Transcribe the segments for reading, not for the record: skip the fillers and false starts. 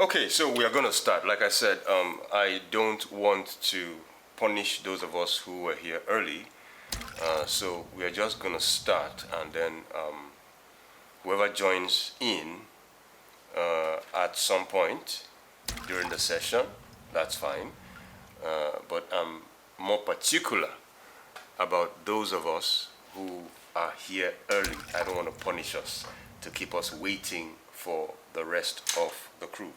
Okay, so we are going to start. Like I said, I don't want to punish those of us who were here early. So we are just going to start, and then whoever joins in at some point during the session, that's fine. But I'm more particular about those of us who are here early. I don't want to punish us to keep us waiting for the rest of the crew.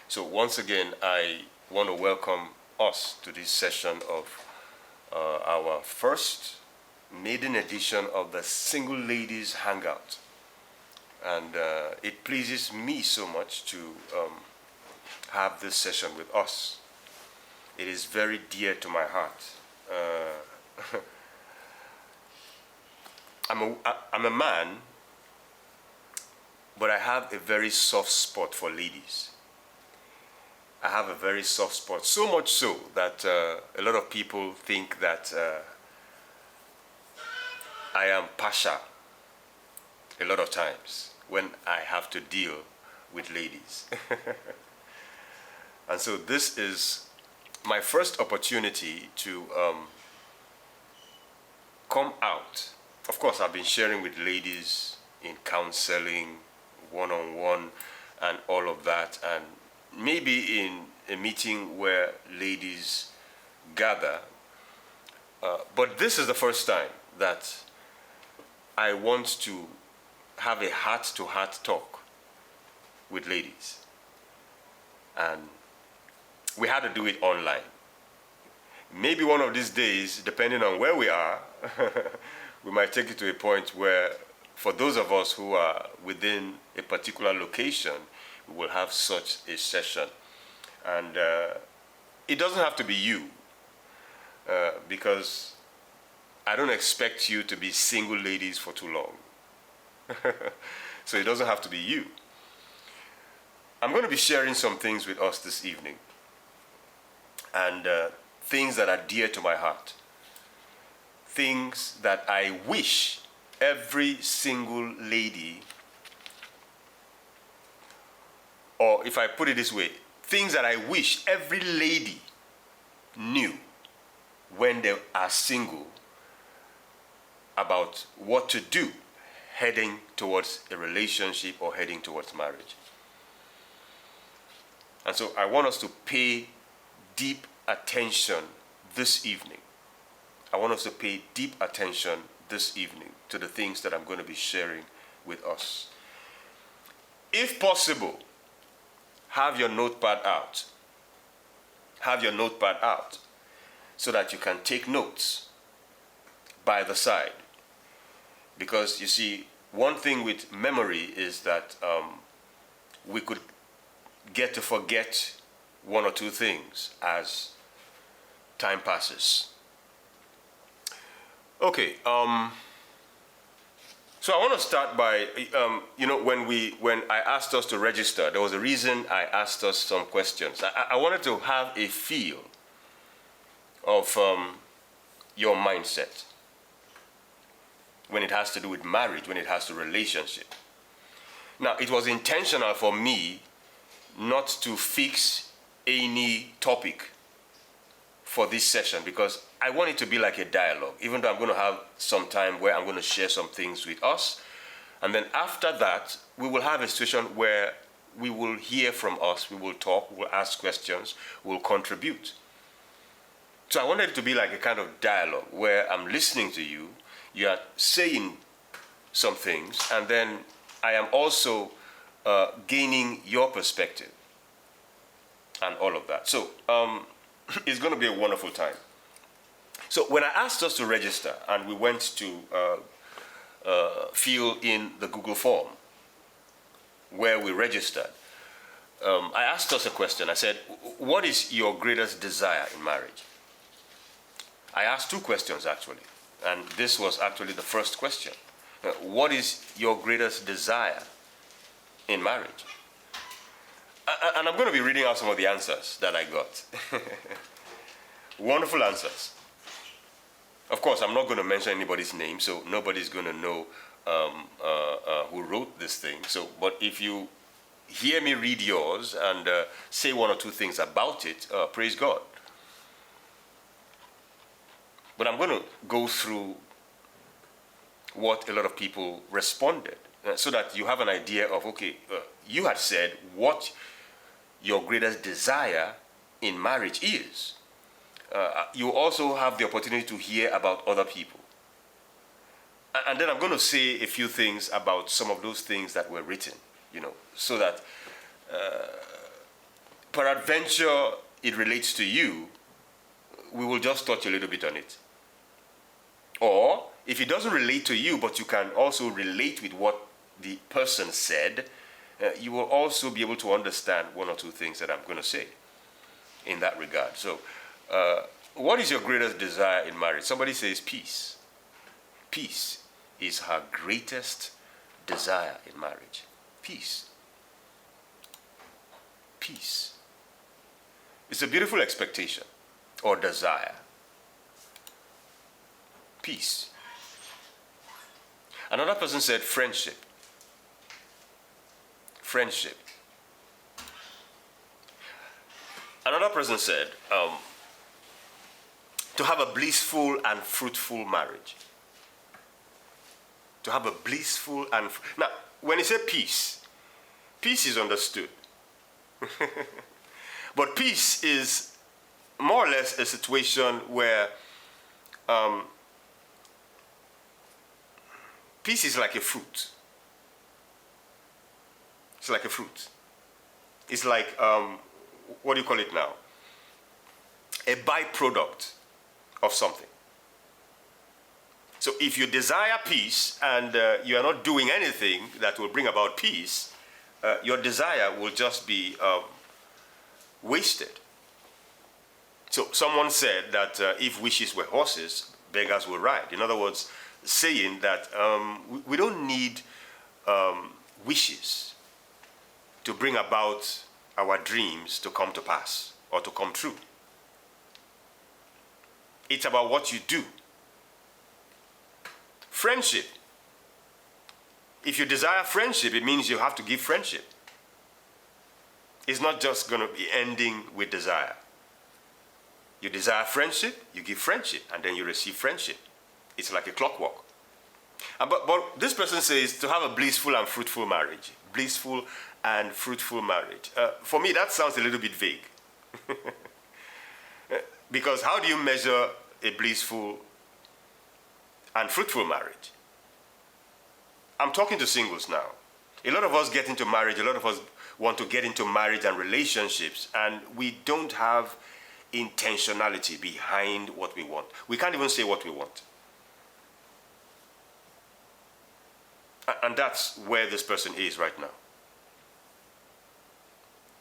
So once again, I want to welcome us to this session of our first maiden edition of the Single Ladies Hangout. And it pleases me so much to have this session with us. It is very dear to my heart. I'm a man, but I have a very soft spot for ladies. I have a very soft spot, so much so that a lot of people think that I am partial a lot of times when I have to deal with ladies. And so this is my first opportunity to come out. Of course, I've been sharing with ladies in counseling, one-on-one, and all of that, and maybe in a meeting where ladies gather. But this is the first time that I want to have a heart-to-heart talk with ladies. And we had to do it online. Maybe one of these days, depending on where we are, we might take it to a point where, for those of us who are within a particular location, we will have such a session. And it doesn't have to be you, because I don't expect you to be single ladies for too long. So it doesn't have to be you. I'm going to be sharing some things with us this evening, and things that are dear to my heart. Things that I wish every single lady, or if I put it this way, things that I wish every lady knew when they are single about what to do heading towards a relationship or heading towards marriage. And so I want us to pay deep attention this evening. I want us to pay deep attention this evening to the things that I'm going to be sharing with us. If possible, have your notepad out. Have your notepad out so that you can take notes by the side. Because you see, one thing with memory is that we could get to forget one or two things as time passes. Okay, so I want to start by, when I asked us to register, there was a reason I asked us some questions. I wanted to have a feel of your mindset when it has to do with marriage, when it has to relationship. Now, it was intentional for me not to fix any topic for this session because I want it to be like a dialogue, even though I'm going to have some time where I'm going to share some things with us. And then after that, we will have a situation where we will hear from us, we will talk, we will ask questions, we will contribute. So I wanted it to be like a kind of dialogue where I'm listening to you, you are saying some things, and then I am also gaining your perspective and all of that. So it's going to be a wonderful time. So when I asked us to register and we went to fill in the Google form where we registered, I asked us a question. I said, what is your greatest desire in marriage? I asked two questions actually, and this was actually the first question. What is your greatest desire in marriage? And I'm going to be reading out some of the answers that I got. Wonderful answers. Of course, I'm not going to mention anybody's name, so nobody's going to know who wrote this thing. So, but if you hear me read yours and say one or two things about it, praise God. But I'm going to go through what a lot of people responded so that you have an idea of, okay, you had said what your greatest desire in marriage is. You also have the opportunity to hear about other people. And then I'm going to say a few things about some of those things that were written, so that peradventure it relates to you, we will just touch a little bit on it. Or if it doesn't relate to you, but you can also relate with what the person said, you will also be able to understand one or two things that I'm going to say in that regard. So, what is your greatest desire in marriage? Somebody says peace. Peace is her greatest desire in marriage. Peace. Peace. It's a beautiful expectation or desire. Peace. Another person said friendship. Friendship. Another person said to have a blissful and fruitful marriage. To have a blissful and... Now, when you say peace, peace is understood. But peace is more or less a situation where peace is like a fruit. It's like a fruit. It's like, what do you call it now? A byproduct of something. So if you desire peace and you are not doing anything that will bring about peace, your desire will just be wasted. So someone said that if wishes were horses, beggars will ride. In other words, saying that we don't need wishes to bring about our dreams to come to pass or to come true. It's about what you do. Friendship. If you desire friendship, it means you have to give friendship. It's not just going to be ending with desire. You desire friendship, you give friendship, and then you receive friendship. It's like a clockwork. But this person says to have a blissful and fruitful marriage. Blissful and fruitful marriage. For me, that sounds a little bit vague. Because how do you measure a blissful and fruitful marriage? I'm talking to singles now. A lot of us get into marriage, a lot of us want to get into marriage and relationships, and we don't have intentionality behind what we want. We can't even say what we want. And that's where this person is right now.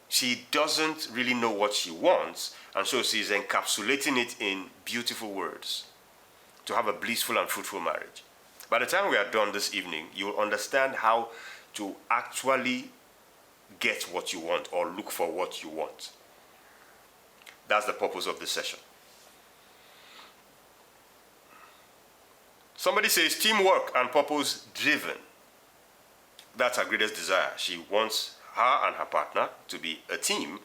She doesn't really know what she wants, and so she's encapsulating it in beautiful words. To have a blissful and fruitful marriage. By the time we are done this evening, you will understand how to actually get what you want or look for what you want. That's the purpose of this session. Somebody says teamwork and purpose driven. That's her greatest desire. She wants her and her partner to be a team,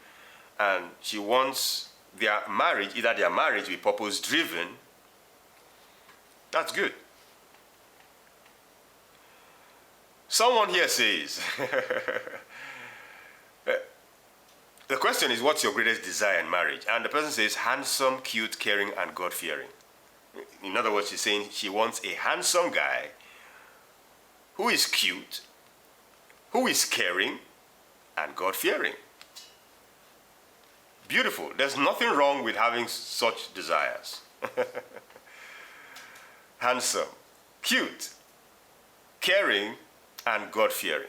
and she wants their marriage, either their marriage be purpose driven. That's good. Someone here says, the question is, what's your greatest desire in marriage? And the person says, handsome, cute, caring, and God-fearing. In other words, she's saying she wants a handsome guy who is cute, who is caring, and God-fearing. Beautiful. There's nothing wrong with having such desires. Handsome, cute, caring, and God-fearing.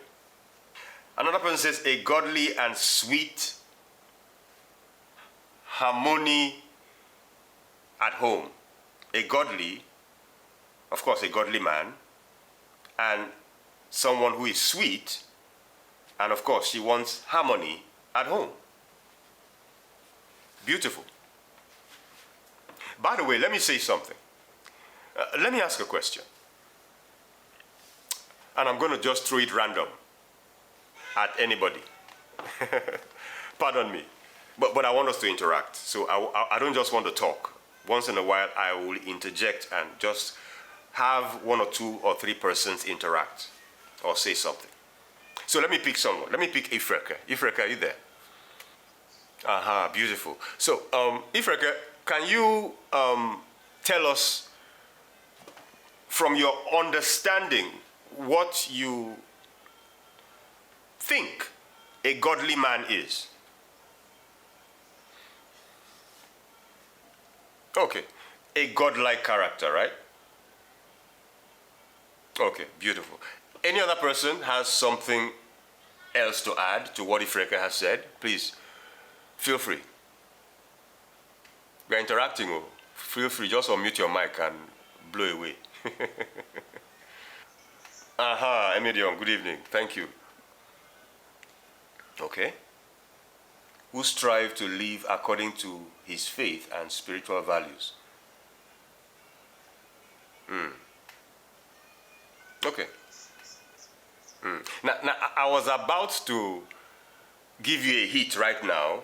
Another person says a godly and sweet harmony at home. A godly, of course, a godly man, and someone who is sweet, and of course, she wants harmony at home. Beautiful. By the way, let me say something. Let me ask a question. And I'm going to just throw it random at anybody. Pardon me. But I want us to interact. So I don't just want to talk. Once in a while, I will interject and just have one or two or three persons interact or say something. So let me pick someone. Let me pick Ifreka. Ifreka, are you there? Aha, beautiful. So, Ifreka, can you tell us from your understanding what you think a godly man is? Okay, a godlike character, right? Okay, beautiful. Any other person has something else to add to what Ifreka has said? Please, feel free. We're interacting. Oh. Feel free, just unmute your mic and blow away. Aha, Emedion, good evening. Thank you. Okay. Who strive to live according to his faith and spiritual values. Okay. Now, I was about to give you a hit right now,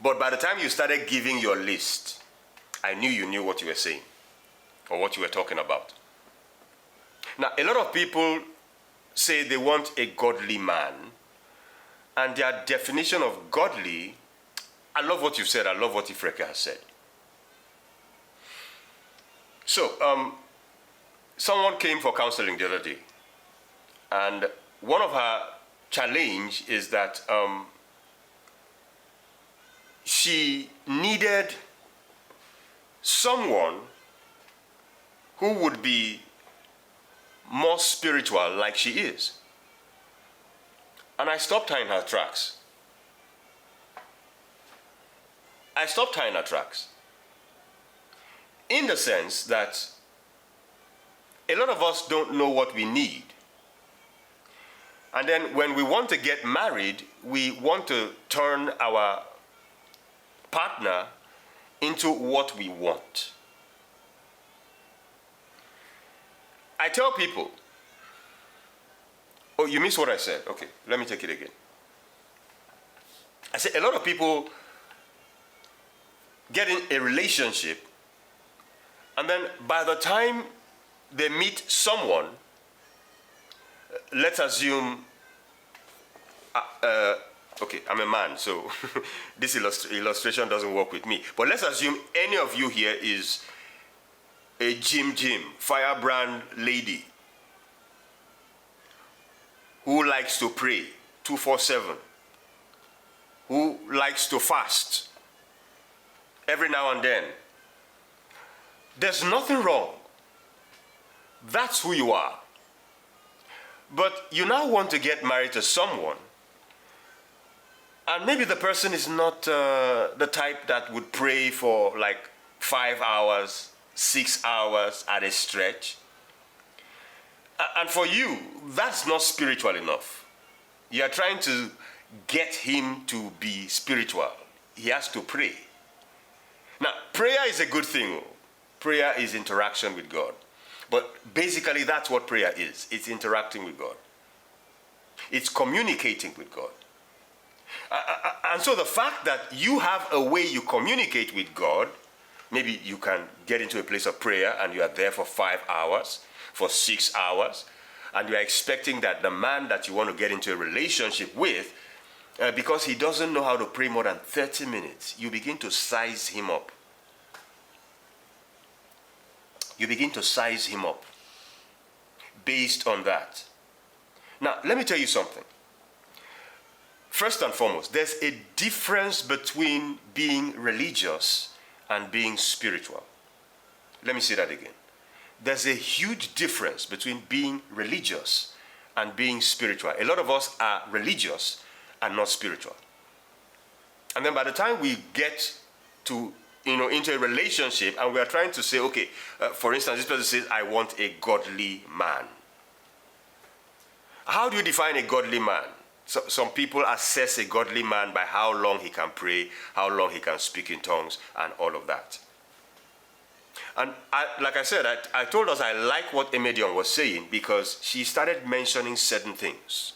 but by the time you started giving your list, I knew you knew what you were saying or what you were talking about. Now, a lot of people say they want a godly man, and their definition of godly, I love what you said, I love what Ifreka has said. So, someone came for counseling the other day, and one of her challenge is that she needed someone who would be more spiritual like she is. And I stopped her in her tracks. I stopped her in her tracks. In the sense that a lot of us don't know what we need. And then when we want to get married, we want to turn our partner into what we want. I tell people, oh, you missed what I said. Okay, let me take it again. I said a lot of people get in a relationship, and then by the time they meet someone, let's assume, okay, I'm a man, so this illustration doesn't work with me. But let's assume any of you here is a Jim, firebrand lady who likes to pray 24/7, who likes to fast every now and then. There's nothing wrong. That's who you are. But you now want to get married to someone, and maybe the person is not the type that would pray for like 5 hours, 6 hours at a stretch. And for you, that's not spiritual enough. You are trying to get him to be spiritual. He has to pray. Now, prayer is a good thing. Prayer is interaction with God. But basically, that's what prayer is. It's interacting with God. It's communicating with God. And so the fact that you have a way you communicate with God, maybe you can get into a place of prayer and you are there for 5 hours, for 6 hours, and you are expecting that the man that you want to get into a relationship with, because he doesn't know how to pray more than 30 minutes, you begin to size him up. You begin to size him up based on that. Now, let me tell you something. First and foremost, there's a difference between being religious and being spiritual. Let me say that again. There's a huge difference between being religious and being spiritual. A lot of us are religious and not spiritual. And then by the time we get to into a relationship and we are trying to say, okay, for instance, this person says, I want a godly man. How do you define a godly man? So, some people assess a godly man by how long he can pray, how long he can speak in tongues, and all of that. And like I said, I told us I like what Emedion was saying because she started mentioning certain things.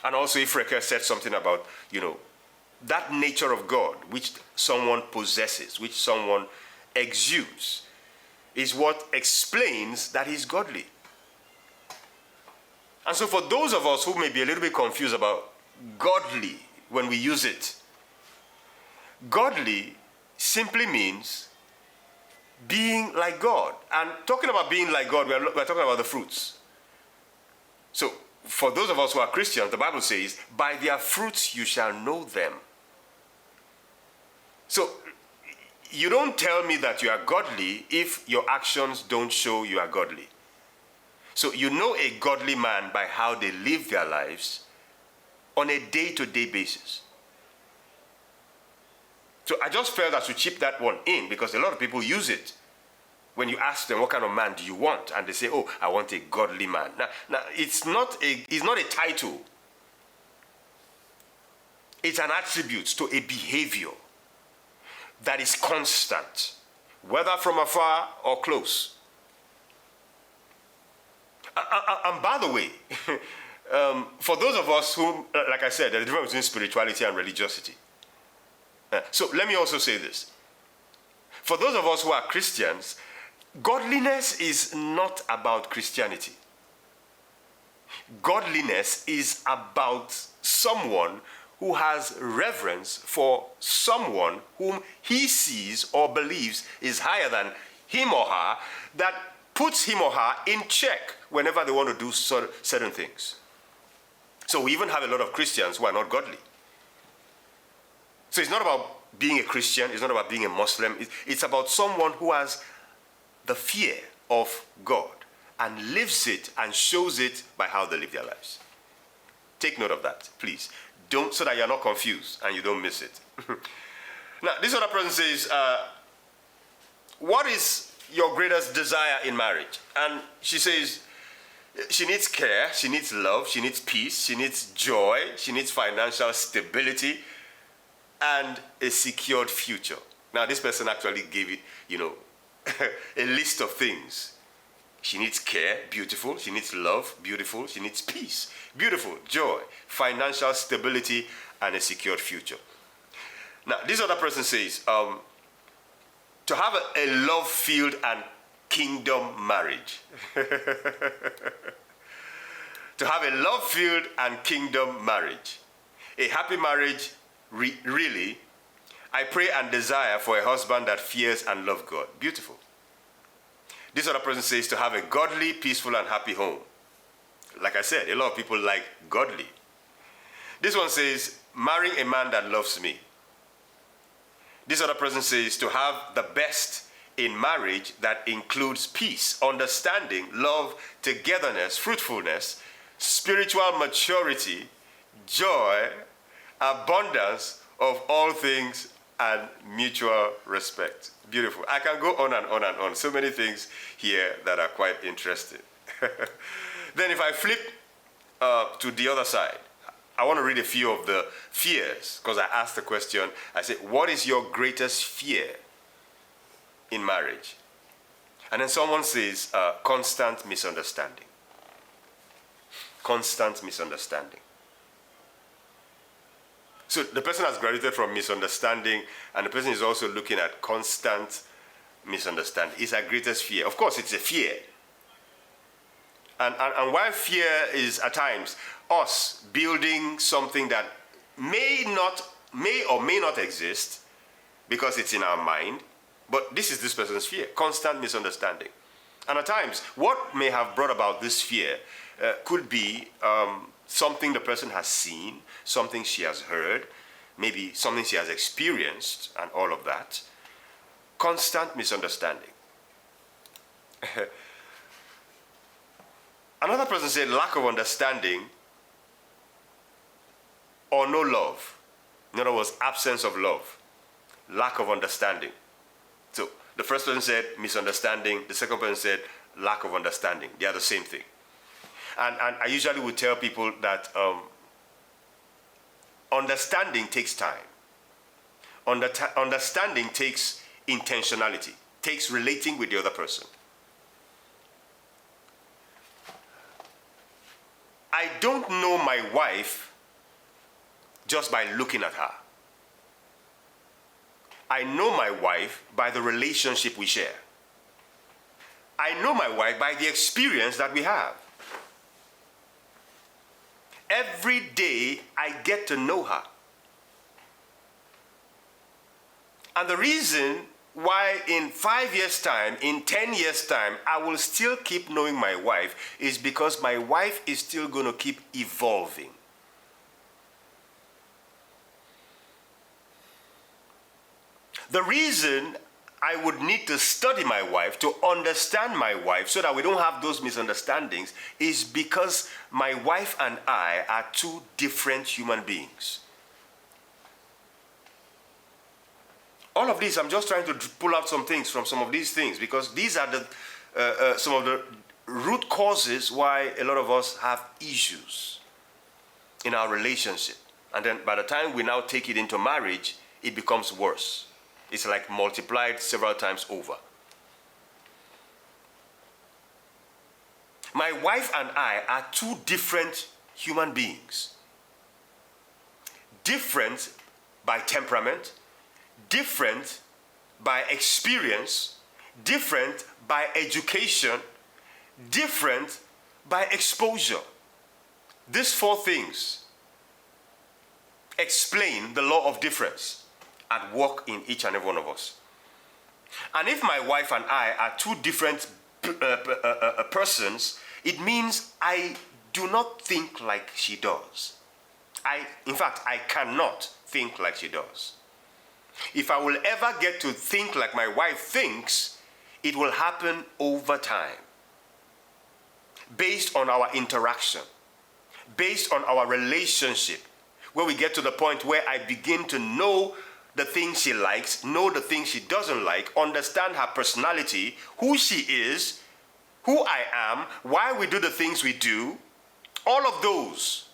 And also Ifreke said something about, that nature of God which someone possesses, which someone exudes, is what explains that he's godly. And so for those of us who may be a little bit confused about godly when we use it, godly simply means being like God. And talking about being like God, we're talking about the fruits. So for those of us who are Christians, the Bible says, by their fruits you shall know them. So you don't tell me that you are godly if your actions don't show you are godly. So you know a godly man by how they live their lives on a day-to-day basis. So I just felt I should chip that one in because a lot of people use it. When you ask them, what kind of man do you want? And they say, oh, I want a godly man. Now it's not a title. It's an attribute to a behavior that is constant, whether from afar or close. And by the way, for those of us who, like I said, there's a difference between spirituality and religiosity. So let me also say this. For those of us who are Christians, godliness is not about Christianity. Godliness is about someone who has reverence for someone whom he sees or believes is higher than him or her, that puts him or her in check whenever they want to do certain things. So we even have a lot of Christians who are not godly. So it's not about being a Christian, it's not about being a Muslim, it's about someone who has the fear of God and lives it and shows it by how they live their lives. Take note of that, please. Don't, so that you're not confused and you don't miss it. Now, this other person says, what is your greatest desire in marriage? And she says, she needs care, she needs love, she needs peace, she needs joy, she needs financial stability, and a secured future. Now, this person actually gave it, a list of things. She needs care, beautiful. She needs love, beautiful. She needs peace, beautiful. Joy, financial stability, and a secured future. Now, this other person says, to have a love-filled and kingdom marriage. To have a love-filled and kingdom marriage. A happy marriage, really, I pray and desire for a husband that fears and loves God. Beautiful. This other person says to have a godly, peaceful, and happy home. Like I said, a lot of people like godly. This one says, marrying a man that loves me. This other person says to have the best in marriage that includes peace, understanding, love, togetherness, fruitfulness, spiritual maturity, joy, abundance of all things, and mutual respect. Beautiful. I can go on and on and on. So many things here that are quite interesting. Then if I flip to the other side, I want to read a few of the fears, because I asked the question, I said, what is your greatest fear in marriage? And then someone says, constant misunderstanding. Constant misunderstanding. So the person has graduated from misunderstanding, and the person is also looking at constant misunderstanding. It's our greatest fear. Of course, it's a fear. And while fear is at times us building something that may or may not exist because it's in our mind, but this is this person's fear, constant misunderstanding. And at times, what may have brought about this fear could be something the person has seen, something she has heard, maybe something she has experienced, and all of that. Constant misunderstanding. Another person said lack of understanding or no love. In other words, absence of love. Lack of understanding. So the first person said misunderstanding. The second person said lack of understanding. They are the same thing. And I usually would tell people that understanding takes time. Understanding takes intentionality, takes relating with the other person. I don't know my wife just by looking at her. I know my wife by the relationship we share. I know my wife by the experience that we have. Every day I get to know her. And the reason why in 5 years' time, in 10 years' time, I will still keep knowing my wife is because my wife is still going to keep evolving. The reason I would need to study my wife, to understand my wife, so that we don't have those misunderstandings, is because my wife and I are two different human beings. All of these, I'm just trying to pull out some things from some of these things, because these are some of the root causes why a lot of us have issues in our relationship. And then by the time we now take it into marriage, it becomes worse. It's like multiplied several times over. My wife and I are two different human beings. Different by temperament, different by experience, different by education, different by exposure. These four things explain the law of difference at work in each and every one of us. And if my wife and I are two different persons, it means I do not think like she does. In fact, I cannot think like she does. If I will ever get to think like my wife thinks, it will happen over time, based on our interaction, based on our relationship, where we get to the point where I begin to know the things she likes, know the things she doesn't like, understand her personality, who she is, who I am, why we do the things we do. All of those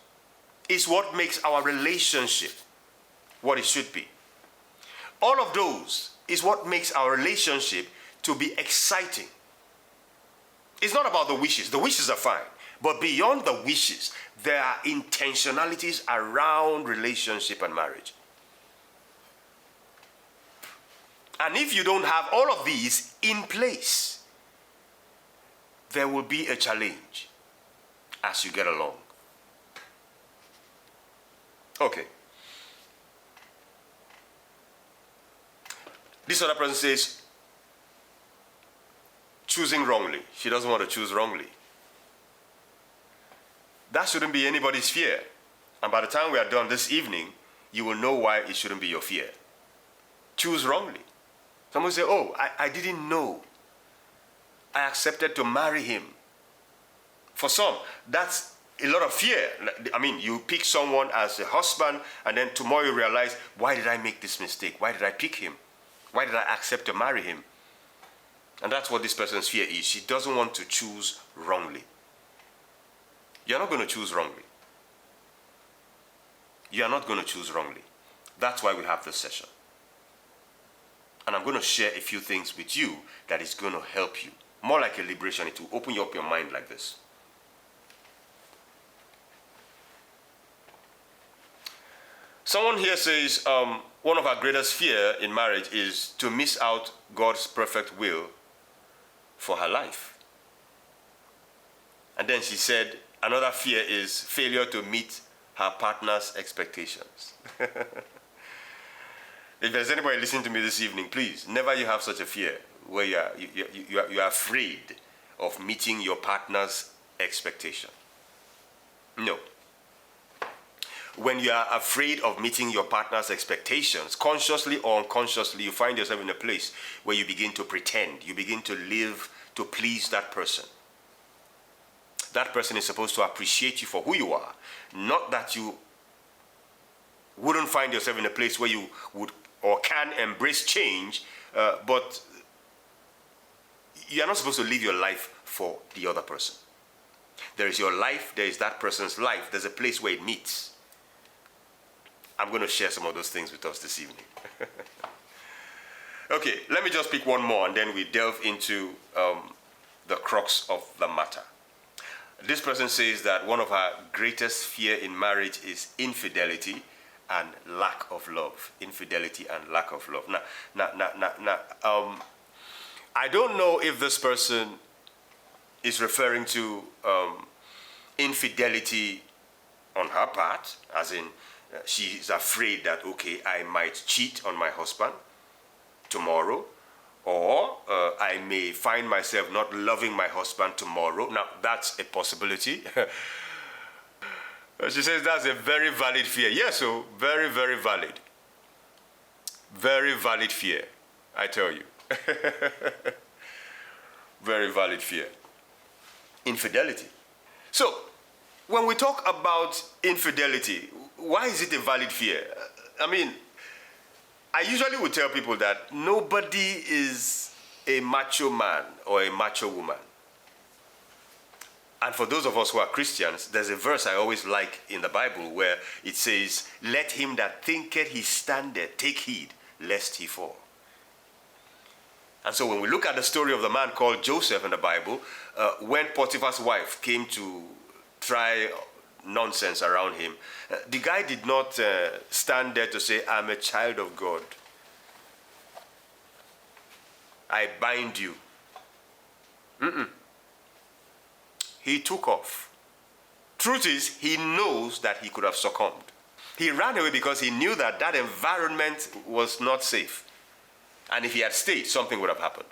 is what makes our relationship what it should be. All of those is what makes our relationship to be exciting. It's not about the wishes. The wishes are fine. But beyond the wishes, there are intentionalities around relationship and marriage. And if you don't have all of these in place, there will be a challenge as you get along. Okay. This other person says, choosing wrongly. She doesn't want to choose wrongly. That shouldn't be anybody's fear. And by the time we are done this evening, you will know why it shouldn't be your fear. Choose wrongly. Someone say, oh, I didn't know. I accepted to marry him. For some, that's a lot of fear. I mean, you pick someone as a husband, and then tomorrow you realize, why did I make this mistake? Why did I pick him? Why did I accept to marry him? And that's what this person's fear is. She doesn't want to choose wrongly. You're not going to choose wrongly. You're not going to choose wrongly. That's why we have this session. And I'm going to share a few things with you that is going to help you. More like a liberation. It will open up your mind like this. Someone here says, one of our greatest fear in marriage is to miss out God's perfect will for her life. And then she said, another fear is failure to meet her partner's expectations. If there's anybody listening to me this evening, please, never you have such a fear where you are afraid of meeting your partner's expectation. No. When you are afraid of meeting your partner's expectations, consciously or unconsciously, you find yourself in a place where you begin to pretend. You begin to live to please that person. That person is supposed to appreciate you for who you are. Not that you wouldn't find yourself in a place where you would or can embrace change, but you're not supposed to live your life for the other person. There is your life, there is that person's life. There's a place where it meets. I'm going to share some of those things with us this evening. Okay, let me just pick one more and then we delve into the crux of the matter. This person says that one of her greatest fear in marriage is infidelity and lack of love. Infidelity and lack of love. I don't know if this person is referring to infidelity on her part, as in she's afraid that, okay, I might cheat on my husband tomorrow, or I may find myself not loving my husband tomorrow. Now, that's a possibility. She says that's a very valid fear. Yes, so very, very valid. Very valid fear, I tell you. Very valid fear. Infidelity. So, when we talk about infidelity, why is it a valid fear? I mean, I usually would tell people that nobody is a macho man or a macho woman. And for those of us who are Christians, there's a verse I always like in the Bible where it says, "Let him that thinketh he standeth take heed, lest he fall." And so when we look at the story of the man called Joseph in the Bible, when Potiphar's wife came to try nonsense around him, the guy did not stand there to say, "I'm a child of God. I bind you." He took off. Truth is, he knows that he could have succumbed. He ran away because he knew that that environment was not safe. And if he had stayed, something would have happened.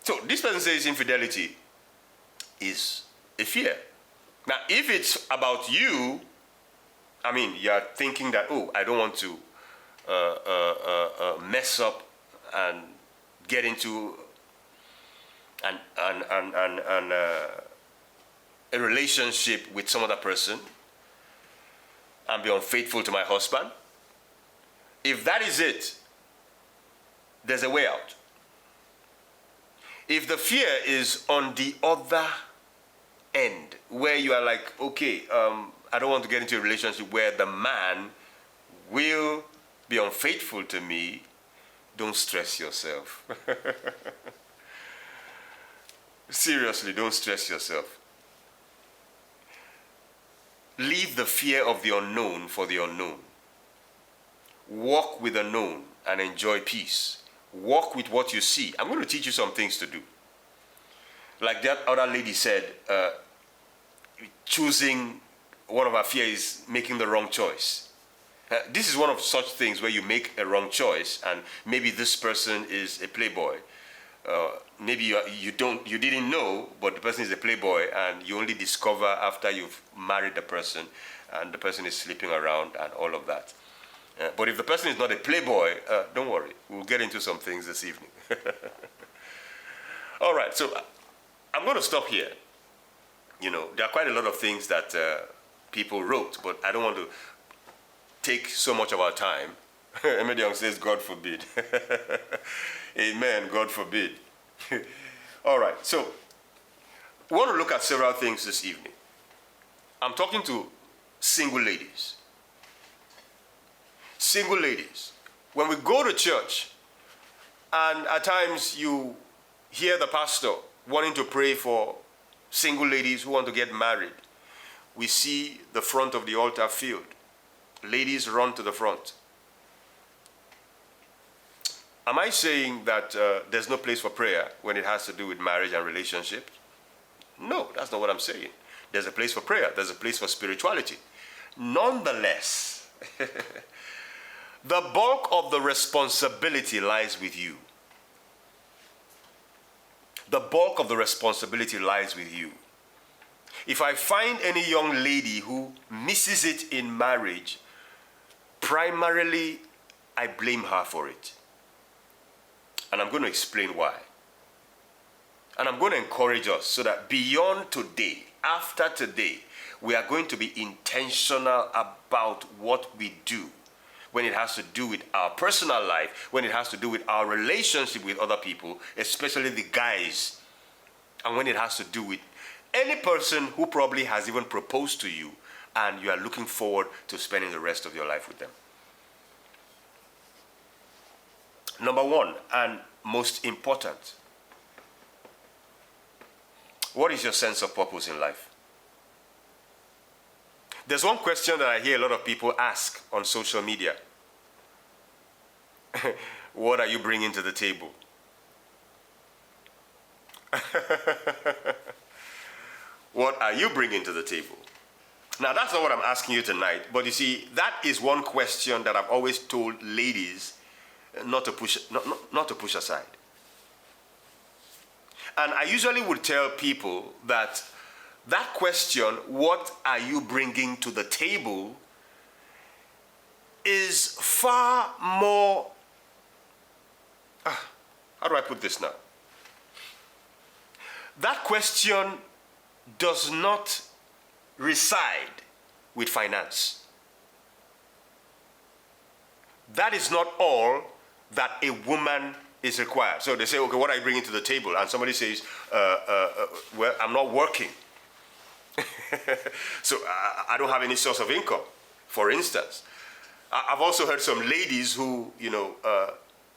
So this person says infidelity is a fear. Now, if it's about you, I mean, you're thinking that, oh, I don't want to mess up and get into a relationship with some other person and be unfaithful to my husband. If that is it, there's a way out. If the fear is on the other end, where you are like, okay, I don't want to get into a relationship where the man will be unfaithful to me, don't stress yourself. Seriously, don't stress yourself. Leave the fear of the unknown for the unknown. Walk with the known and enjoy peace. Walk with what you see. I'm going to teach you some things to do. Like that other lady said, choosing one of our fears is making the wrong choice. This is one of such things where you make a wrong choice, and maybe this person is a playboy. Maybe you didn't know, but the person is a playboy, and you only discover after you've married the person, and the person is sleeping around and all of that. But if the person is not a playboy, don't worry. We'll get into some things this evening. All right, so I'm going to stop here. You know, there are quite a lot of things that people wrote, but I don't want to take so much of our time. Emily Young says, God forbid. Amen, God forbid. All right, so we want to look at several things this evening. I'm talking to single ladies. Single ladies. When we go to church, and at times you hear the pastor wanting to pray for single ladies who want to get married, we see the front of the altar filled. Ladies run to the front. Am I saying that there's no place for prayer when it has to do with marriage and relationships? No, that's not what I'm saying. There's a place for prayer. There's a place for spirituality. Nonetheless, the bulk of the responsibility lies with you. The bulk of the responsibility lies with you. If I find any young lady who misses it in marriage, primarily I blame her for it. And I'm going to explain why. And I'm going to encourage us so that beyond today, after today, we are going to be intentional about what we do when it has to do with our personal life, when it has to do with our relationship with other people, especially the guys, and when it has to do with any person who probably has even proposed to you and you are looking forward to spending the rest of your life with them. Number one, and most important, what is your sense of purpose in life? There's one question that I hear a lot of people ask on social media. What are you bringing to the table? What are you bringing to the table? Now, that's not what I'm asking you tonight, but you see, that is one question that I've always told ladies not to push aside. And I usually would tell people that that question, what are you bringing to the table, is far more, how do I put this now? That question does not reside with finance. That is not all that a woman is required. So they say, okay, what are you bringing to the table? And somebody says, well, I'm not working. So I don't have any source of income, for instance. I've also heard some ladies who,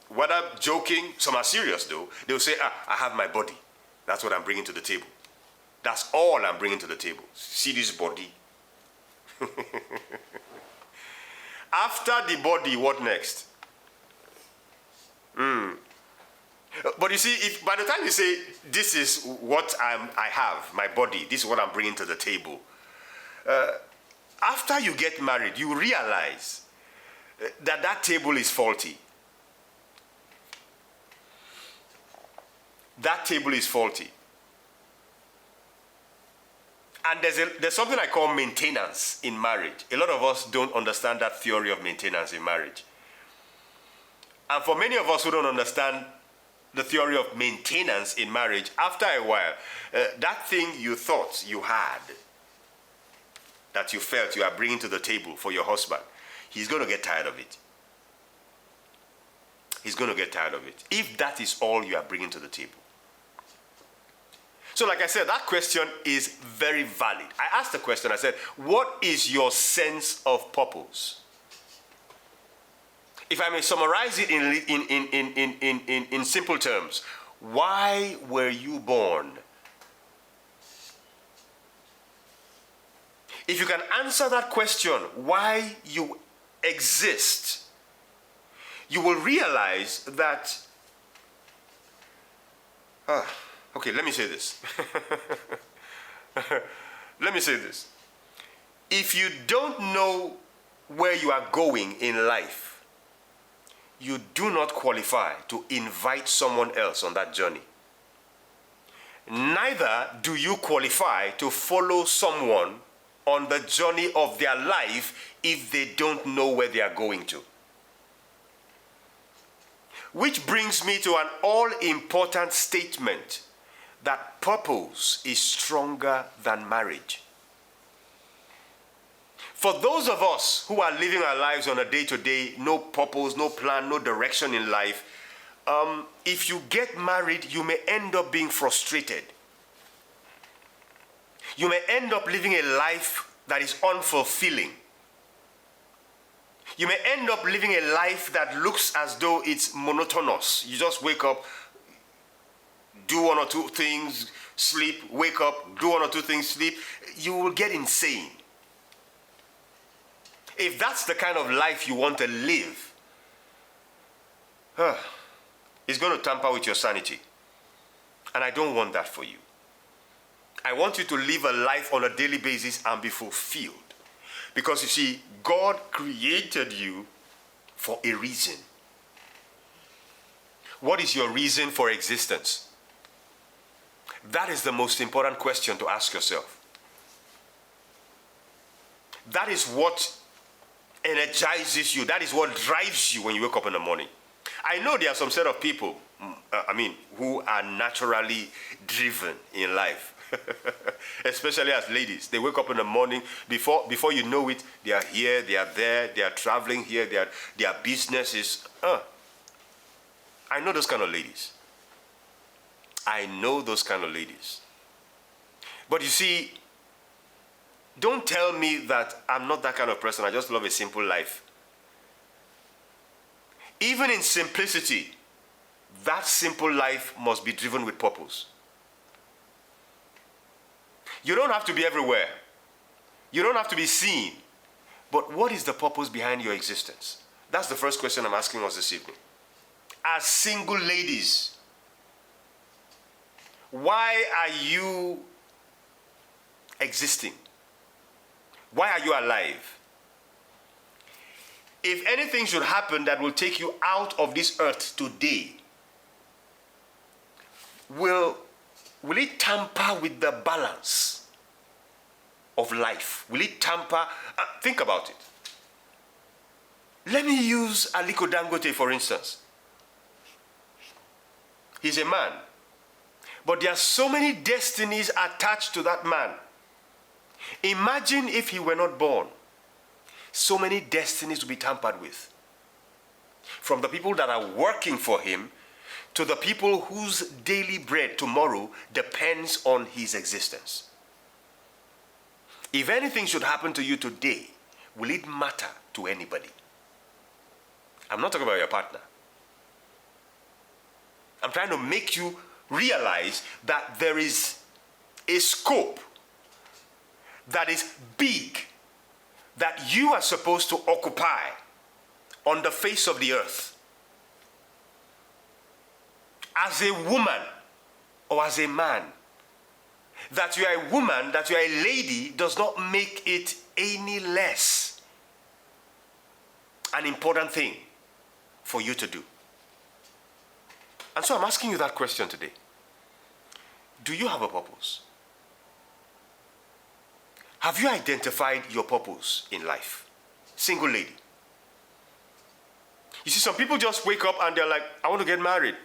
whether joking, some are serious though, they'll say, I have my body. That's what I'm bringing to the table. That's all I'm bringing to the table. See this body? After the body, what next? But you see, if by the time you say, this is what I have, my body, this is what I'm bringing to the table, after you get married, you realize that that table is faulty. That table is faulty. And there's something I call maintenance in marriage. A lot of us don't understand that theory of maintenance in marriage. And for many of us who don't understand the theory of maintenance in marriage, after a while, that thing you thought you had, that you felt you are bringing to the table for your husband, he's going to get tired of it. He's going to get tired of it, if that is all you are bringing to the table. So like I said, that question is very valid. I asked the question, I said, what is your sense of purpose? If I may summarize it in simple terms, why were you born? If you can answer that question, why you exist, you will realize that, okay, let me say this. Let me say this. If you don't know where you are going in life, you do not qualify to invite someone else on that journey. Neither do you qualify to follow someone on the journey of their life if they don't know where they are going to. Which brings me to an all-important statement that purpose is stronger than marriage. For those of us who are living our lives on a day-to-day, no purpose, no plan, no direction in life, if you get married, you may end up being frustrated. You may end up living a life that is unfulfilling. You may end up living a life that looks as though it's monotonous. You just wake up, do one or two things, sleep, wake up, do one or two things, sleep. You will get insane. If that's the kind of life you want to live, it's going to tamper with your sanity. And I don't want that for you. I want you to live a life on a daily basis and be fulfilled. Because you see, God created you for a reason. What is your reason for existence? That is the most important question to ask yourself. That is what energizes you. That is what drives you when you wake up in the morning. I know there are some set of people, who are naturally driven in life. Especially as ladies. They wake up in the morning, before you know it, they are here, they are there, they are traveling here, their business is... I know those kind of ladies. I know those kind of ladies. But you see, don't tell me that I'm not that kind of person. I just love a simple life. Even in simplicity, that simple life must be driven with purpose. You don't have to be everywhere. You don't have to be seen. But what is the purpose behind your existence? That's the first question I'm asking us this evening. As single ladies, why are you existing? Why are you alive? If anything should happen that will take you out of this earth today, will it tamper with the balance of life? Will it tamper? Think about it. Let me use Aliko Dangote, for instance. He's a man. But there are so many destinies attached to that man. Imagine if he were not born. So many destinies would be tampered with. From the people that are working for him to the people whose daily bread tomorrow depends on his existence. If anything should happen to you today, will it matter to anybody? I'm not talking about your partner. I'm trying to make you realize that there is a scope that is big that you are supposed to occupy on the face of the earth. As a woman or as a man, that you are a woman, that you are a lady does not make it any less an important thing for you to do. And so I'm asking you that question today. Do you have a purpose? Have you identified your purpose in life? Single lady. You see, some people just wake up and they're like, I want to get married.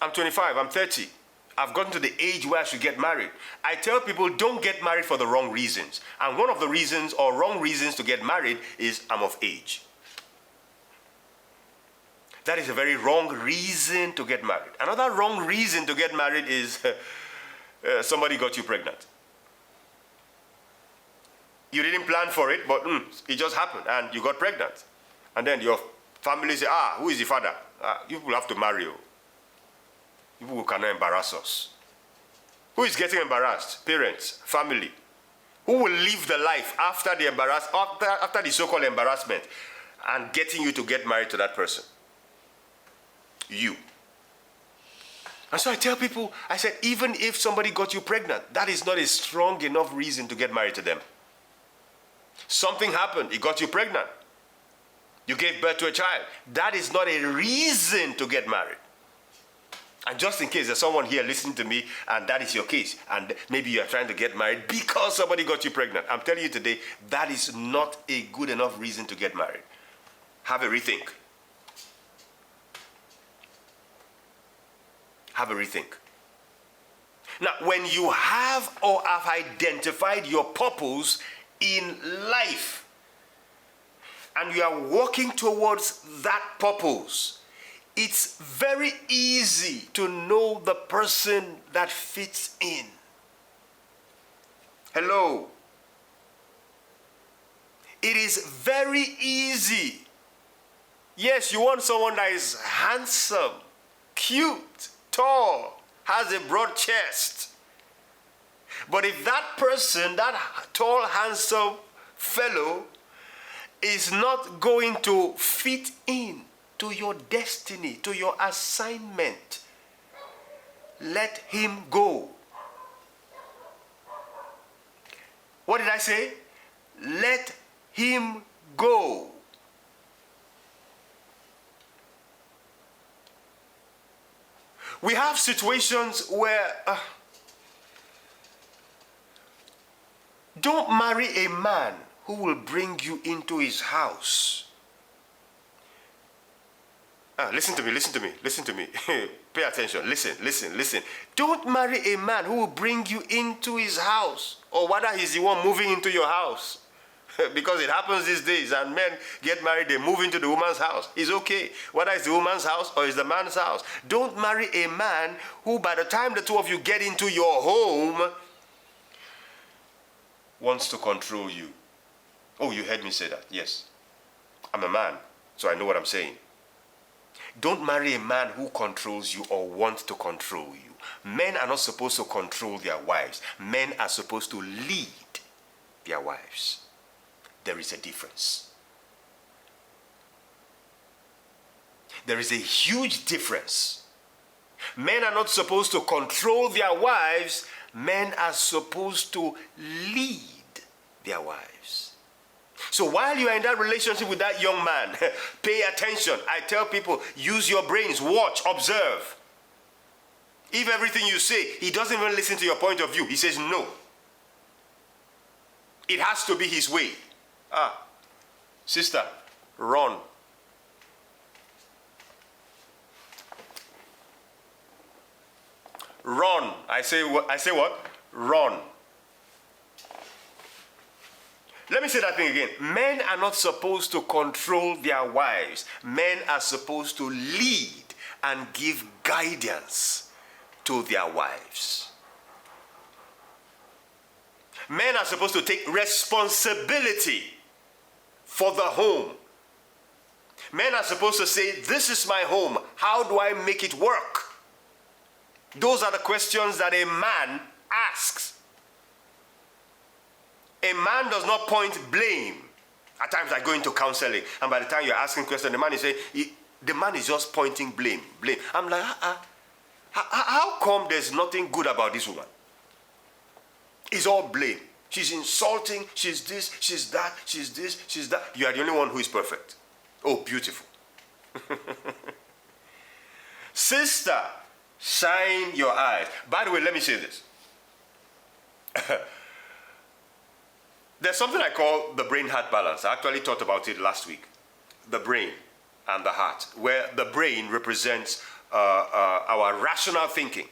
I'm 25, I'm 30. I've gotten to the age where I should get married. I tell people, don't get married for the wrong reasons. And one of the reasons or wrong reasons to get married is I'm of age. That is a very wrong reason to get married. Another wrong reason to get married is somebody got you pregnant. You didn't plan for it, but it just happened and you got pregnant. And then your family say, who is the father? You will have to marry you. People who cannot embarrass us. Who is getting embarrassed? Parents, family. Who will live the life after the after the so-called embarrassment and getting you to get married to that person? You. And so I tell people, I said, even if somebody got you pregnant, that is not a strong enough reason to get married to them. Something happened, it got you pregnant. You gave birth to a child. That is not a reason to get married. And just in case there's someone here listening to me and that is your case, and maybe you are trying to get married because somebody got you pregnant, I'm telling you today, that is not a good enough reason to get married. Have a rethink. Have a rethink. Now, when you have or have identified your purpose in life, and you are working towards that purpose, it's very easy to know the person that fits in. Hello. It is very easy. Yes, you want someone that is handsome, cute, tall, has a broad chest. But if that person, that tall, handsome fellow, is not going to fit in to your destiny, to your assignment, let him go. What did I say? Let him go. We have situations where don't marry a man who will bring you into his house. Listen to me. Pay attention. Listen. Don't marry a man who will bring you into his house, or whether he's the one moving into your house. Because it happens these days, and men get married, they move into the woman's house. It's okay, whether it's the woman's house or it's the man's house. Don't marry a man who, by the time the two of you get into your home, wants to control you. Oh, you heard me say that. Yes. I'm a man, so I know what I'm saying. Don't marry a man who controls you or wants to control you. Men are not supposed to control their wives. Men are supposed to lead. their wives. There is a difference. There is a huge difference. Men are not supposed to control their wives. Men are supposed to lead their wives. So while you are in that relationship with that young man, pay attention. I tell people, use your brains, watch, observe. If everything you say, he doesn't even listen to your point of view, he says no. It has to be his way. Sister, run. Run. I say what? Run. Let me say that thing again. Men are not supposed to control their wives. Men are supposed to lead and give guidance to their wives. Men are supposed to take responsibility for the home. Men are supposed to say, this is my home. How do I make it work? Those are the questions that a man asks. A man does not point blame. At times I go into counseling, and by the time you're asking questions, the man is saying, the man is just pointing blame. I'm like, how come there's nothing good about this woman? It's all blame. She's insulting, she's this, she's that, she's this, she's that. You are the only one who is perfect. Oh, beautiful. Sister, shine your eyes. By the way, let me say this. There's something I call the brain-heart balance. I actually thought about it last week. The brain and the heart, where the brain represents our rational thinking,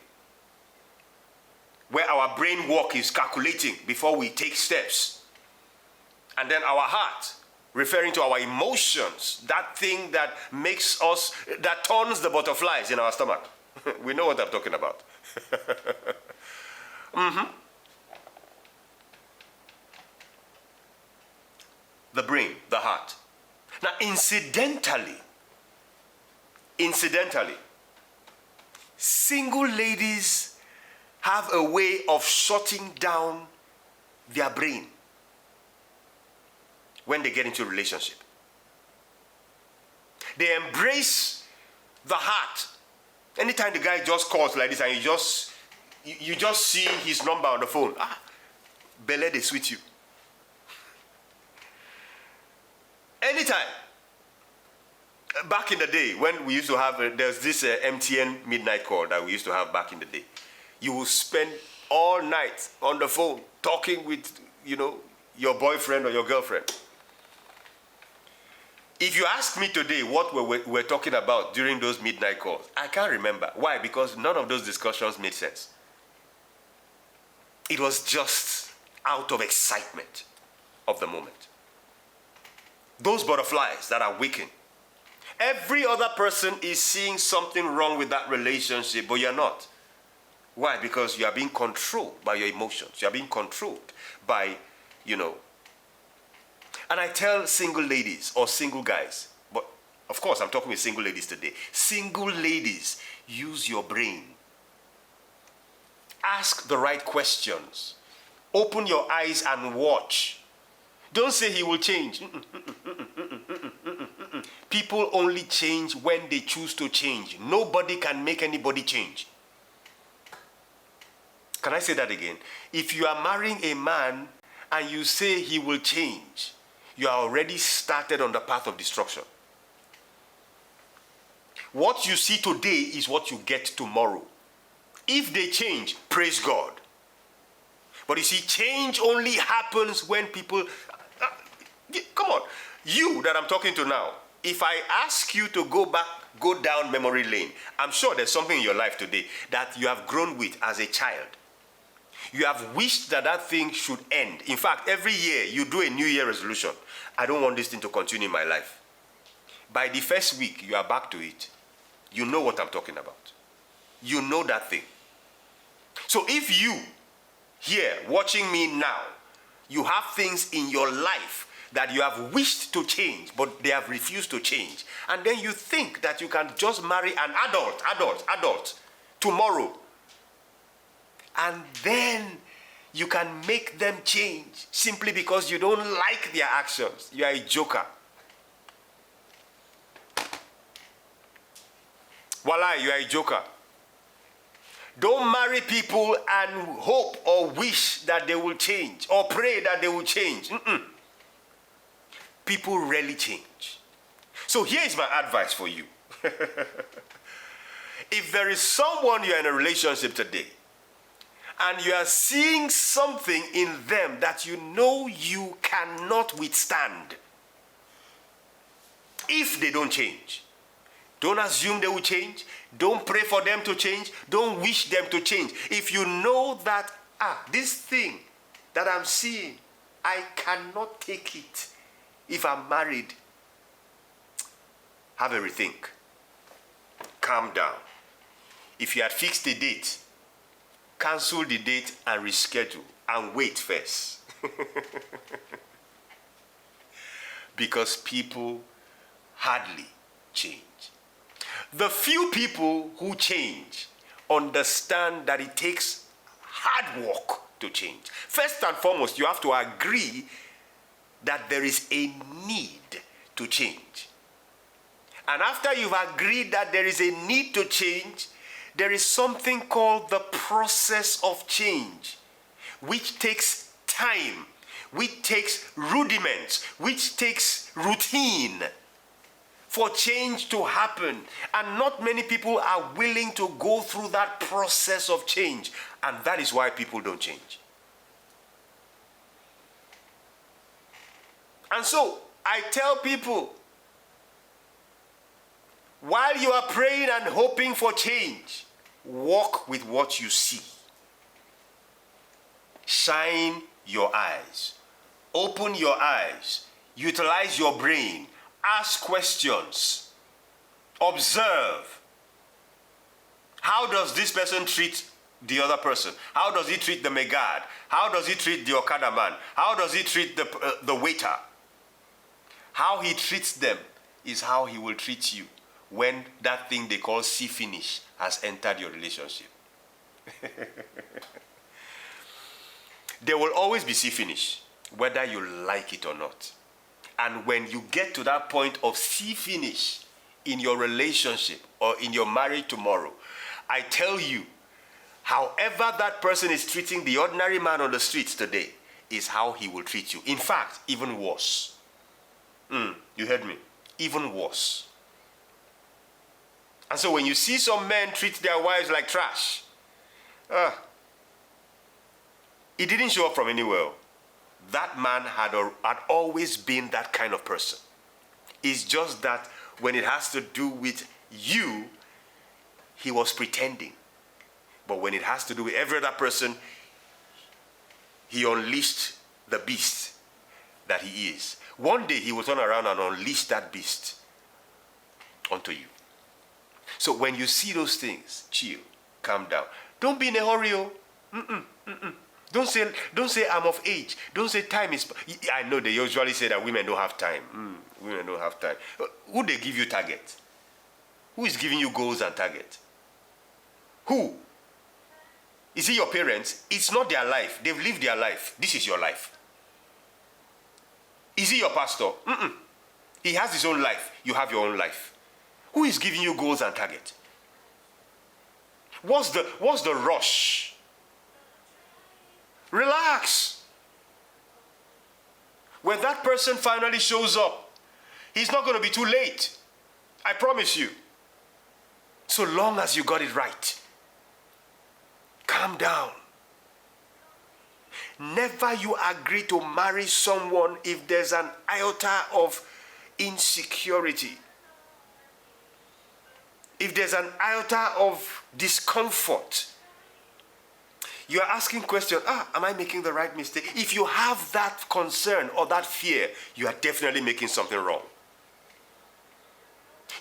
where our brain work is calculating before we take steps. And then our heart, referring to our emotions, that thing that makes us, that turns the butterflies in our stomach. We know what I'm talking about. The brain, the heart. Now, incidentally, single ladies have a way of shutting down their brain when they get into a relationship. They embrace the heart. Anytime the guy just calls like this and you just see his number on the phone, Bele, they sweet you. Anytime. Back in the day, when we used to have, there's this MTN midnight call that we used to have back in the day. You will spend all night on the phone talking with, your boyfriend or your girlfriend. If you ask me today what we're talking about during those midnight calls, I can't remember. Why? Because none of those discussions made sense. It was just out of excitement of the moment. Those butterflies that are waking. Every other person is seeing something wrong with that relationship, but you're not. Why? Because you are being controlled by your emotions. You are being controlled by, And I tell single ladies or single guys, but of course I'm talking with single ladies today. Single ladies, use your brain. Ask the right questions. Open your eyes and watch. Don't say he will change. People only change when they choose to change. Nobody can make anybody change. Can I say that again? If you are marrying a man and you say he will change, you are already started on the path of destruction. What you see today is what you get tomorrow. If they change, praise God. But you see, change only happens when people... come on. You that I'm talking to now, if I ask you to go down memory lane, I'm sure there's something in your life today that you have grown with as a child. You have wished that thing should end. In fact, every year you do a New Year resolution. I don't want this thing to continue in my life. By the first week, you are back to it. You know what I'm talking about. You know that thing. So if you, here, watching me now, you have things in your life that you have wished to change, but they have refused to change, and then you think that you can just marry an adult tomorrow, and then you can make them change simply because you don't like their actions. You are a joker. Voila, you are a joker. Don't marry people and hope or wish that they will change or pray that they will change. People rarely change. So here is my advice for you. If there is someone you are in a relationship today and you are seeing something in them that you know you cannot withstand, if they don't change, don't assume they will change. Don't pray for them to change. Don't wish them to change. If you know that, this thing that I'm seeing, I cannot take it if I'm married, have a rethink. Calm down. If you had fixed a date, cancel the date and reschedule and wait first. Because people hardly change. The few people who change understand that it takes hard work to change. First and foremost, you have to agree that there is a need to change. And after you've agreed that there is a need to change, there is something called the process of change, which takes time, which takes rudiments, which takes routine for change to happen. And not many people are willing to go through that process of change. And that is why people don't change. And so I tell people, while you are praying and hoping for change, walk with what you see. Shine your eyes. Open your eyes. Utilize your brain. Ask questions. Observe. How does this person treat the other person? How does he treat the megad? How does he treat the Okada man? How does he treat the waiter? How he treats them is how he will treat you when that thing they call see finish has entered your relationship. There will always be see finish, whether you like it or not. And when you get to that point of see finish in your relationship or in your marriage tomorrow, I tell you, however that person is treating the ordinary man on the streets today is how he will treat you. In fact, even worse. You heard me? Even worse. And so when you see some men treat their wives like trash, it didn't show up from anywhere. That man had always been that kind of person. It's just that when it has to do with you, he was pretending. But when it has to do with every other person, he unleashed the beast that he is. One day he will turn around and unleash that beast onto you. So when you see those things, chill, calm down. Don't be in a hurry. Don't say I'm of age. Don't say time is. I know they usually say that women don't have time. Women don't have time. Who they give you target? Who is giving you goals and target? Who? Is it your parents? It's not their life. They've lived their life. This is your life. Is he your pastor? He has his own life. You have your own life. Who is giving you goals and target? What's the rush? Relax. When that person finally shows up, he's not going to be too late. I promise you. So long as you got it right. Calm down. Never you agree to marry someone if there's an iota of insecurity. If there's an iota of discomfort. You are asking questions, am I making the right mistake? If you have that concern or that fear, you are definitely making something wrong.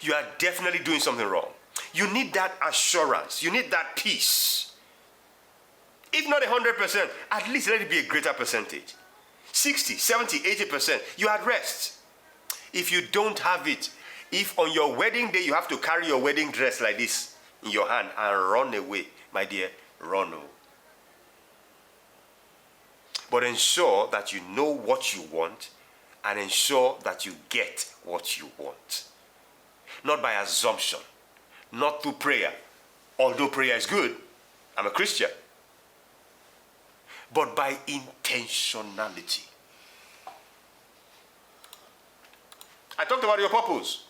You are definitely doing something wrong. You need that assurance. You need that peace. If not 100%, at least let it be a greater percentage. 60, 70, 80%, you are at rest. If you don't have it, if on your wedding day you have to carry your wedding dress like this in your hand and run away, my dear, run away. but ensure that you know what you want and ensure that you get what you want. Not by assumption, not through prayer, although prayer is good. I'm a Christian. But by intentionality. I talked about your purpose.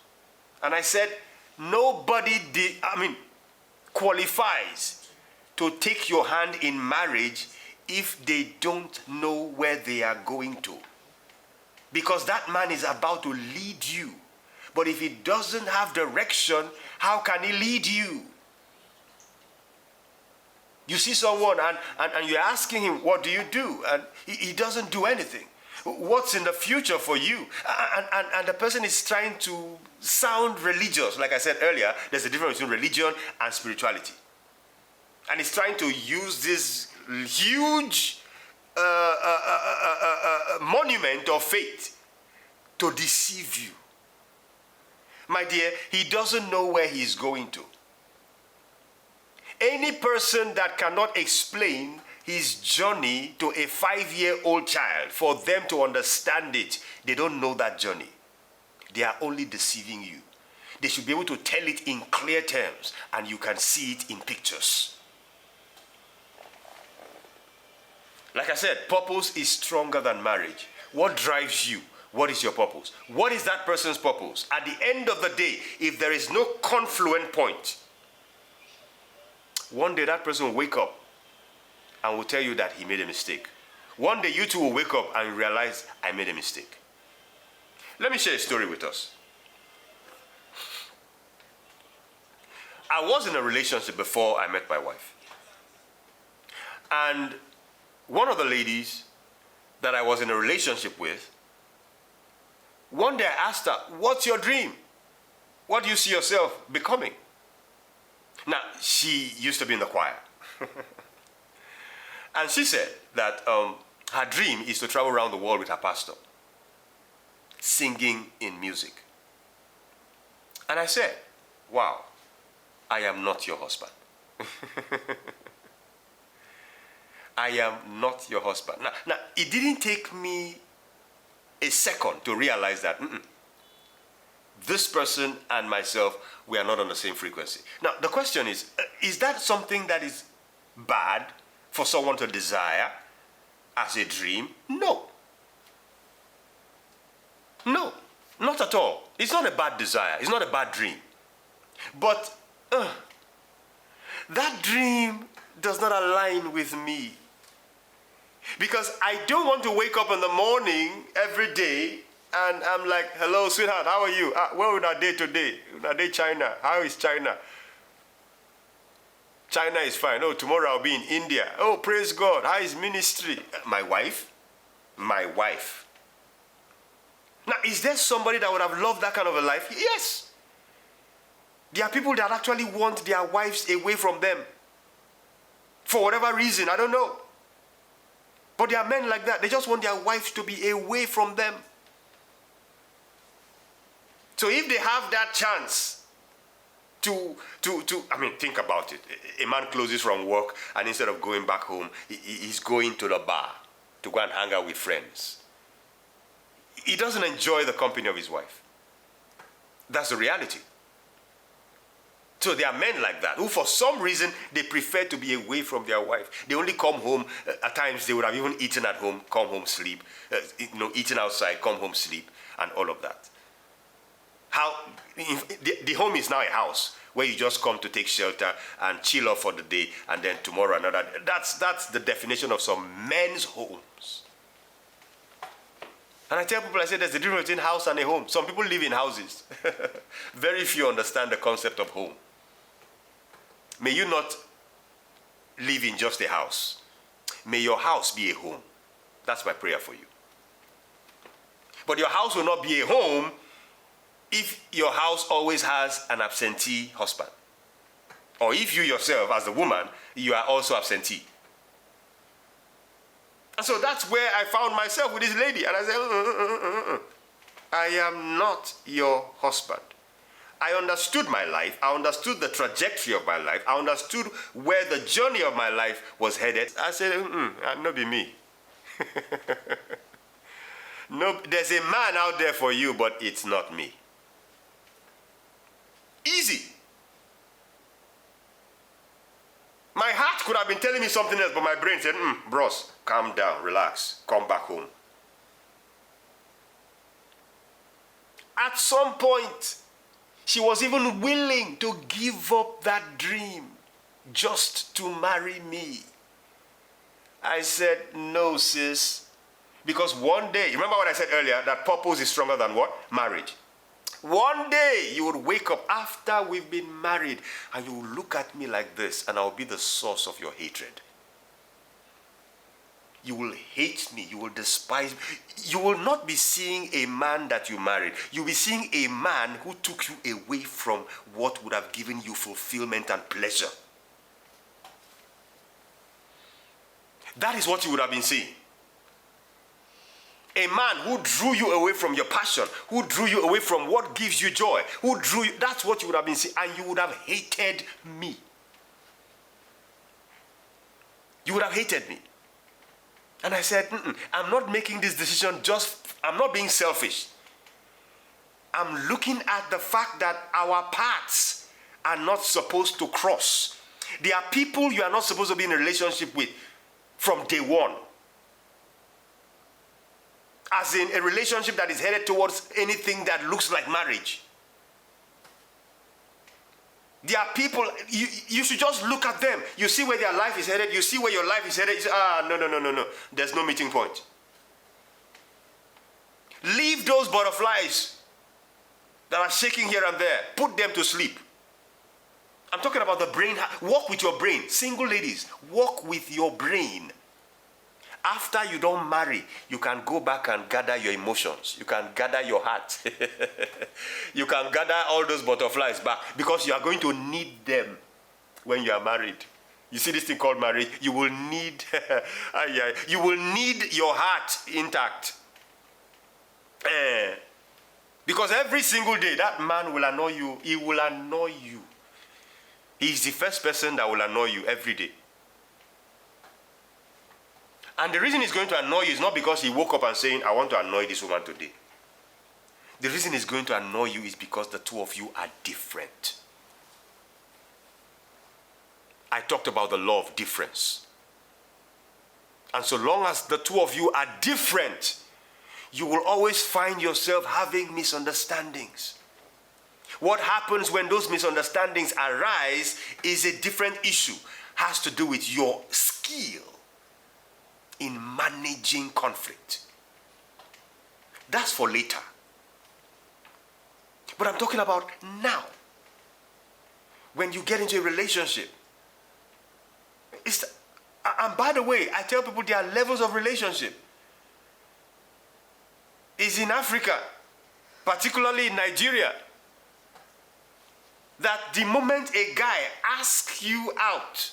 And I said, nobody qualifies to take your hand in marriage if they don't know where they are going to. Because that man is about to lead you. But if he doesn't have direction, how can he lead you? You see someone and you're asking him, what do you do? And he doesn't do anything. What's in the future for you? And the person is trying to sound religious. Like I said earlier, there's a difference between religion and spirituality. And he's trying to use this huge monument of faith to deceive you. My dear, he doesn't know where he's going to. Any person that cannot explain his journey to a 5-year-old child for them to understand it, they don't know that journey. They are only deceiving you. They should be able to tell it in clear terms and you can see it in pictures. Like I said, purpose is stronger than marriage. What drives you? What is your purpose? What is that person's purpose? At the end of the day, if there is no confluent point, one day that person will wake up and will tell you that he made a mistake. One day you two will wake up and realize, I made a mistake. Let me share a story with us. I was in a relationship before I met my wife. And one of the ladies that I was in a relationship with, one day I asked her, what's your dream? What do you see yourself becoming? Now, she used to be in the choir. And she said that her dream is to travel around the world with her pastor, singing in music. And I said, wow, I am not your husband. I am not your husband. Now, it didn't take me a second to realize that this person and myself, we are not on the same frequency. Now, the question is that something that is bad for someone to desire as a dream? No. No, not at all. It's not a bad desire. It's not a bad dream. But that dream does not align with me. Because I don't want to wake up in the morning every day and I'm like, hello, sweetheart, how are you? Where was our day today? Our day China. How is China? China is fine. Oh, tomorrow I'll be in India. Oh, praise God. How is ministry? My wife? My wife. Now, is there somebody that would have loved that kind of a life? Yes. There are people that actually want their wives away from them. For whatever reason, I don't know. But there are men like that. They just want their wives to be away from them. So if they have that chance to think about it. A man closes from work and instead of going back home, he's going to the bar to go and hang out with friends. He doesn't enjoy the company of his wife. That's the reality. So there are men like that who for some reason they prefer to be away from their wife. They only come home, at times they would have even eaten at home, come home, sleep, eating outside, come home, sleep, and all of that. The home is now a house where you just come to take shelter and chill off for the day, and then tomorrow another. That's the definition of some men's homes. And I tell people, I say there's a difference between house and a home. Some people live in houses. Very few understand the concept of home. May you not live in just a house. May your house be a home. That's my prayer for you. But your house will not be a home if your house always has an absentee husband. Or if you yourself, as the woman, you are also absentee. And so that's where I found myself with this lady. And I said, I am not your husband. I understood my life. I understood the trajectory of my life. I understood where the journey of my life was headed. I said, not be me. No, there's a man out there for you, but it's not me. Easy. My heart could have been telling me something else, but my brain said, bros, calm down, relax, come back home. At some point, she was even willing to give up that dream just to marry me. I said, no, sis. Because one day, remember what I said earlier, that purpose is stronger than what? Marriage. One day, you would wake up after we've been married, and you will look at me like this, and I'll be the source of your hatred. You will hate me. You will despise me. You will not be seeing a man that you married. You'll be seeing a man who took you away from what would have given you fulfillment and pleasure. That is what you would have been seeing. A man who drew you away from your passion, who drew you away from what gives you joy, who drew you, that's what you would have been seeing, and you would have hated me. You would have hated me. And I said, I'm not making this decision I'm not being selfish. I'm looking at the fact that our paths are not supposed to cross. There are people you are not supposed to be in a relationship with from day one. As in a relationship that is headed towards anything that looks like marriage. There are people, you should just look at them. You see where their life is headed. You see where your life is headed. You say, no. There's no meeting point. Leave those butterflies that are shaking here and there. Put them to sleep. I'm talking about the brain. Walk with your brain. Single ladies, walk with your brain. After you don't marry, you can go back and gather your emotions. You can gather your heart. You can gather all those butterflies back because you are going to need them when you are married. You see this thing called marriage? You will need, you will need your heart intact. Because every single day, that man will annoy you. He will annoy you. He's the first person that will annoy you every day. And the reason he's going to annoy you is not because he woke up and saying, I want to annoy this woman today. The reason he's going to annoy you is because the two of you are different. I talked about the law of difference. And so long as the two of you are different, you will always find yourself having misunderstandings. What happens when those misunderstandings arise is a different issue. Has to do with your skill in managing conflict. That's for later. But I'm talking about now. When you get into a relationship. And by the way, I tell people there are levels of relationship. It's in Africa, particularly in Nigeria, that the moment a guy asks you out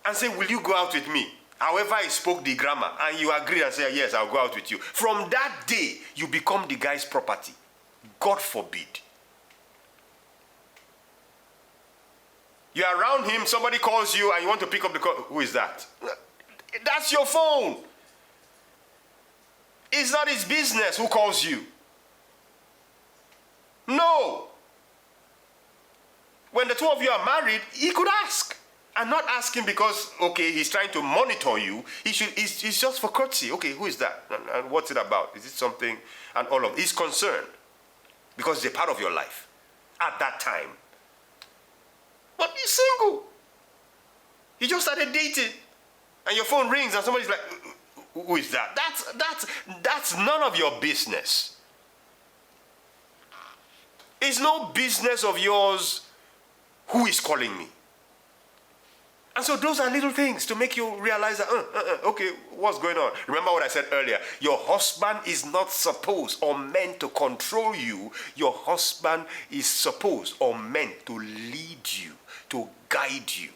and say, will you go out with me? However he spoke the grammar, and you agree and say, yes, I'll go out with you. From that day, you become the guy's property. God forbid. You're around him, somebody calls you, and you want to pick up the call. Who is that? That's your phone. It's not his business who calls you. No. When the two of you are married, he could ask. And not asking because, okay, he's trying to monitor you. It's just for courtesy. Okay, who is that? And what's it about? Is it something? And all of it. He's concerned. Because it's a part of your life. At that time. But he's single. You just started dating. And your phone rings and somebody's like, who is that? That's none of your business. It's no business of yours who is calling me. And so those are little things to make you realize that, okay, what's going on? Remember what I said earlier. Your husband is not supposed or meant to control you. Your husband is supposed or meant to lead you, to guide you.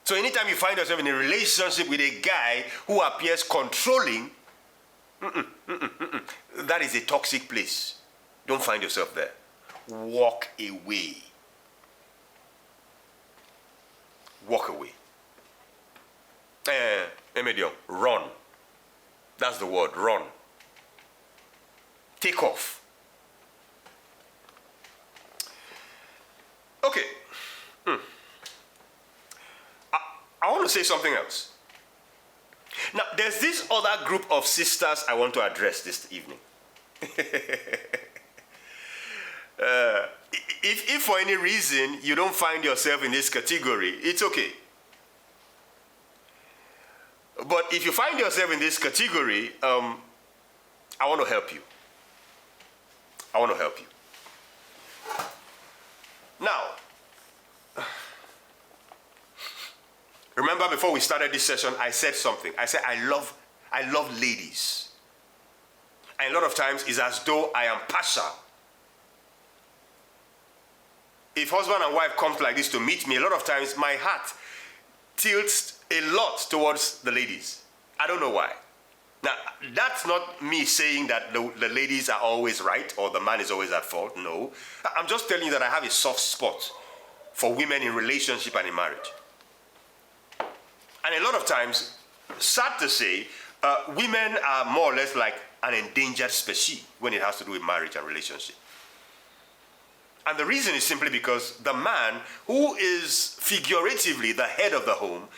So anytime you find yourself in a relationship with a guy who appears controlling, that is a toxic place. Don't find yourself there. Walk away. Walk away. Emedion, run. That's the word, run. Take off. Okay. I want to say something else. Now, there's this other group of sisters I want to address this evening. If for any reason you don't find yourself in this category, it's okay. But if you find yourself in this category, I want to help you. I want to help you. Now, remember before we started this session, I said something. I said I love ladies. And a lot of times it's as though I am partial. If husband and wife come like this to meet me, a lot of times my heart tilts a lot towards the ladies. I don't know why. Now, that's not me saying that the ladies are always right or the man is always at fault. No. I'm just telling you that I have a soft spot for women in relationship and in marriage. And a lot of times, sad to say, women are more or less like an endangered species when it has to do with marriage and relationship. And the reason is simply because the man, who is figuratively the head of the home,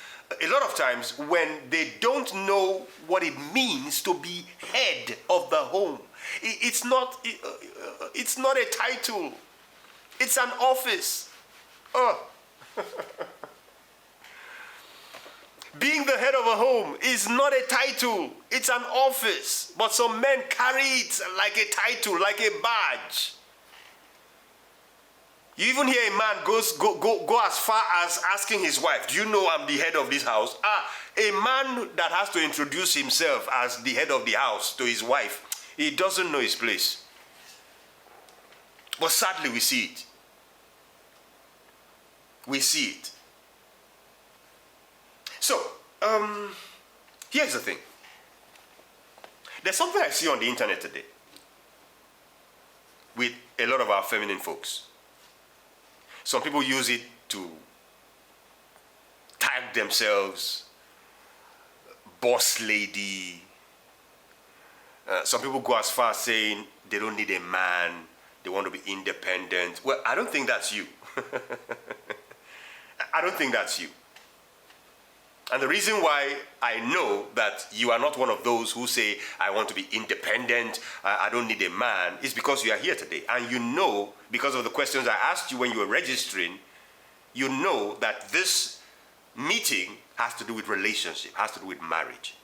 a lot of times when they don't know what it means to be head of the home, it's not a title, it's an office. Being the head of a home is not a title, it's an office. But some men carry it like a title, like a badge. You even hear a man go as far as asking his wife, do you know I'm the head of this house? A man that has to introduce himself as the head of the house to his wife, he doesn't know his place. But sadly, we see it. We see it. So, here's the thing. There's something I see on the internet today with a lot of our feminine folks. Some people use it to tag themselves, boss lady. Some people go as far as saying they don't need a man, they want to be independent. Well, I don't think that's you. I don't think that's you. And the reason why I know that you are not one of those who say, I want to be independent, I don't need a man, is because you are here today. And you know, because of the questions I asked you when you were registering, you know that this meeting has to do with relationship, has to do with marriage.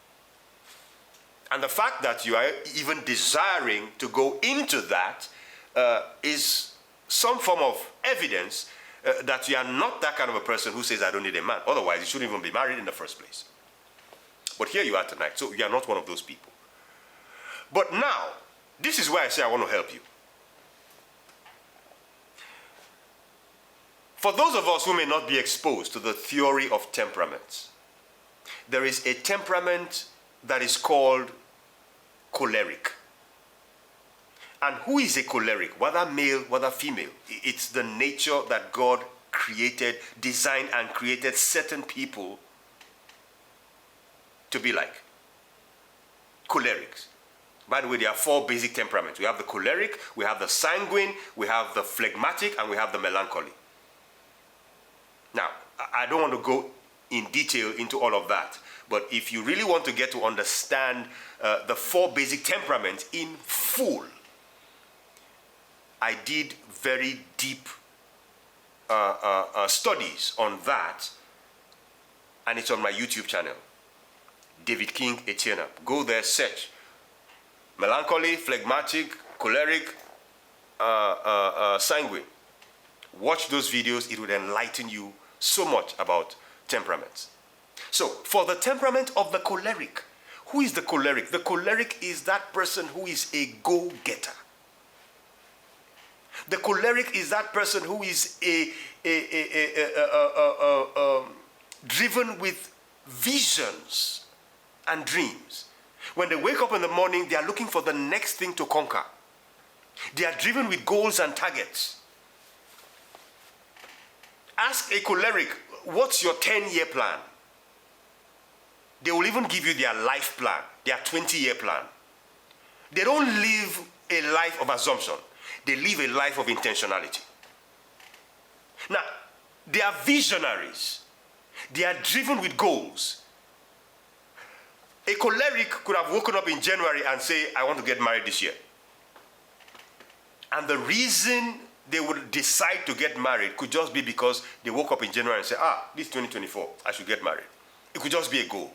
And the fact that you are even desiring to go into that is some form of evidence that you are not that kind of a person who says, I don't need a man. Otherwise, you shouldn't even be married in the first place. But here you are tonight, so you are not one of those people. But now, this is where I say I want to help you. For those of us who may not be exposed to the theory of temperaments, there is a temperament that is called choleric. And who is a choleric, whether male, whether female? It's the nature that God created, designed and created certain people to be like. Cholerics. By the way, there are 4 basic temperaments. We have the choleric, we have the sanguine, we have the phlegmatic, and we have the melancholy. Now, I don't want to go in detail into all of that, but if you really want to get to understand the 4 basic temperaments in full, I did very deep studies on that, and it's on my YouTube channel, David King Etienne. Go there, search melancholy, phlegmatic, choleric, sanguine. Watch those videos, it would enlighten you so much about temperaments. So, for the temperament of the choleric, who is the choleric? The choleric is that person who is a go-getter. The choleric is that person who is driven with visions and dreams. When they wake up in the morning, they are looking for the next thing to conquer. They are driven with goals and targets. Ask a choleric, what's your 10-year plan? They will even give you their life plan, their 20-year plan. They don't live a life of assumption. They live a life of intentionality. Now, they are visionaries. They are driven with goals. A choleric could have woken up in January and say, I want to get married this year. And the reason they would decide to get married could just be because they woke up in January and say, this is 2024, I should get married. It could just be a goal.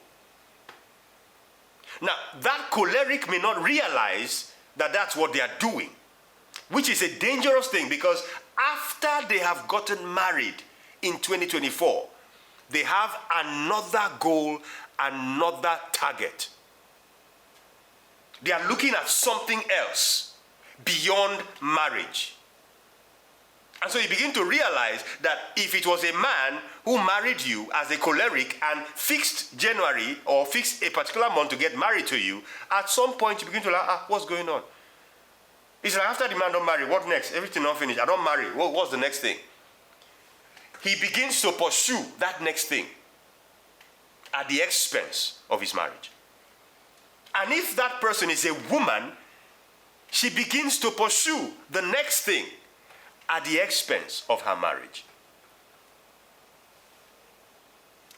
Now, that choleric may not realize that that's what they are doing, which is a dangerous thing, because after they have gotten married in 2024, they have another goal, another target. They are looking at something else beyond marriage. And so you begin to realize that if it was a man who married you as a choleric and fixed January or fixed a particular month to get married to you, at some point you begin to like, what's going on? It's like, after the man don't marry, what next? Everything not finished. I don't marry. What's the next thing? He begins to pursue that next thing at the expense of his marriage. And if that person is a woman, she begins to pursue the next thing at the expense of her marriage.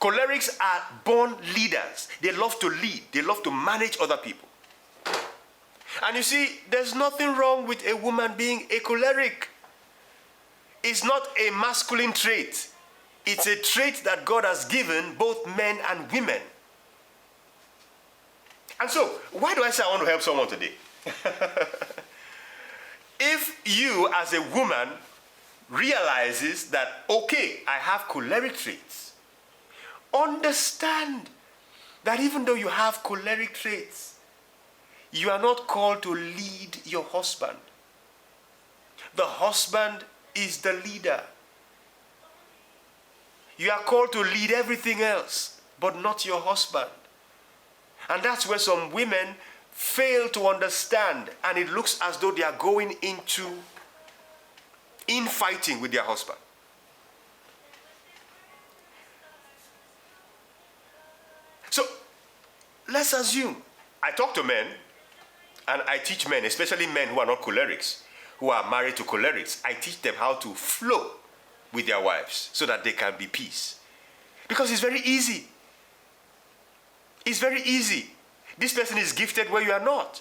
Cholerics are born leaders. They love to lead. They love to manage other people. And you see, there's nothing wrong with a woman being a choleric. It's not a masculine trait. It's a trait that God has given both men and women. And so, why do I say I want to help someone today? If you, as a woman, realizes that, okay, I have choleric traits, understand that even though you have choleric traits, you are not called to lead your husband. The husband is the leader. You are called to lead everything else, but not your husband. And that's where some women fail to understand, and it looks as though they are going into infighting with their husband. So let's assume I talk to men and I teach men, especially men who are not cholerics, who are married to cholerics. I teach them how to flow with their wives so that they can be peace. Because it's very easy. It's very easy. This person is gifted where you are not.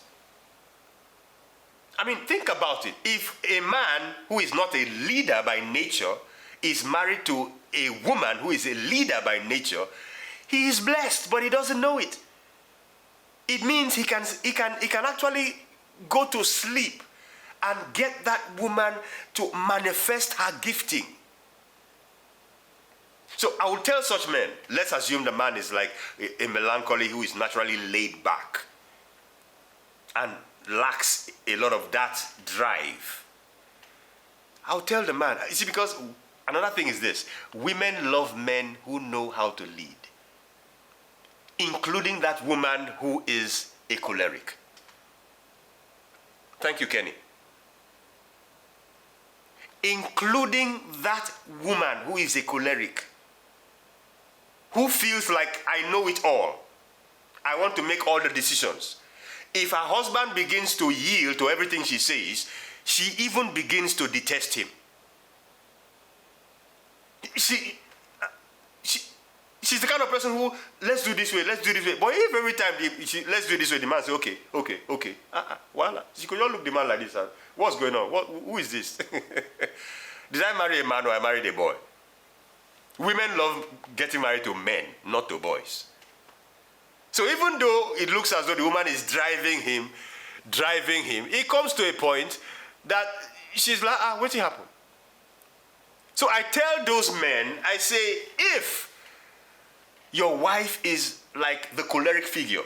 I mean, think about it. If a man who is not a leader by nature is married to a woman who is a leader by nature, he is blessed, but he doesn't know it. It means he can actually go to sleep and get that woman to manifest her gifting. So I will tell such men, let's assume the man is like a melancholy who is naturally laid back and lacks a lot of that drive. I'll tell the man, you see, because another thing is this: women love men who know how to lead, including that woman who is a choleric. Thank you, Kenny. Including that woman who is a choleric, who feels like, I know it all. I want to make all the decisions. If her husband begins to yield to everything she says, she even begins to detest him. She's the kind of person who, let's do this way. But if every time let's do this way, the man says, okay. Voila. She could just look the man like this. What's going on? Who is this? Did I marry a man or I married a boy? Women love getting married to men, not to boys. So even though it looks as though the woman is driving him, it comes to a point that she's like, what happened? So I tell those men, I say, if your wife is like the choleric figure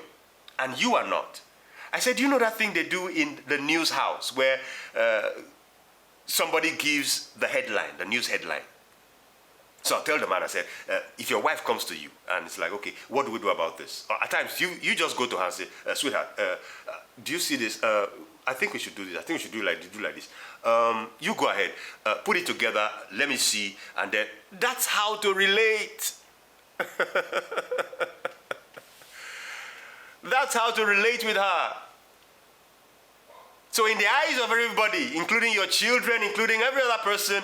and you are not, I said, do you know that thing they do in the news house where somebody gives the headline, the news headline? So I'll tell the man, I said, if your wife comes to you and it's like, okay, what do we do about this? Or at times, you just go to her and say, sweetheart, do you see this? I think we should do this. I think we should do like this. You go ahead, put it together, let me see, and then that's how to relate. That's how to relate with her. So in the eyes of everybody, including your children, including every other person,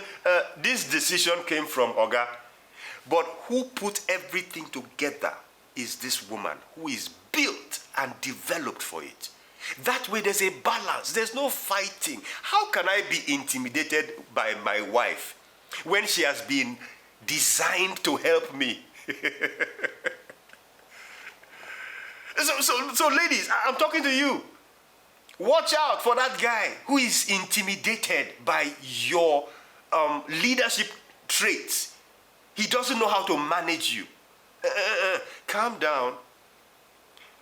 this decision came from Oga. But who put everything together is this woman who is built and developed for it. That way there's a balance. There's no fighting. How can I be intimidated by my wife when she has been designed to help me? So ladies, I'm talking to you. Watch out for that guy who is intimidated by your leadership traits. He doesn't know how to manage you. Calm down.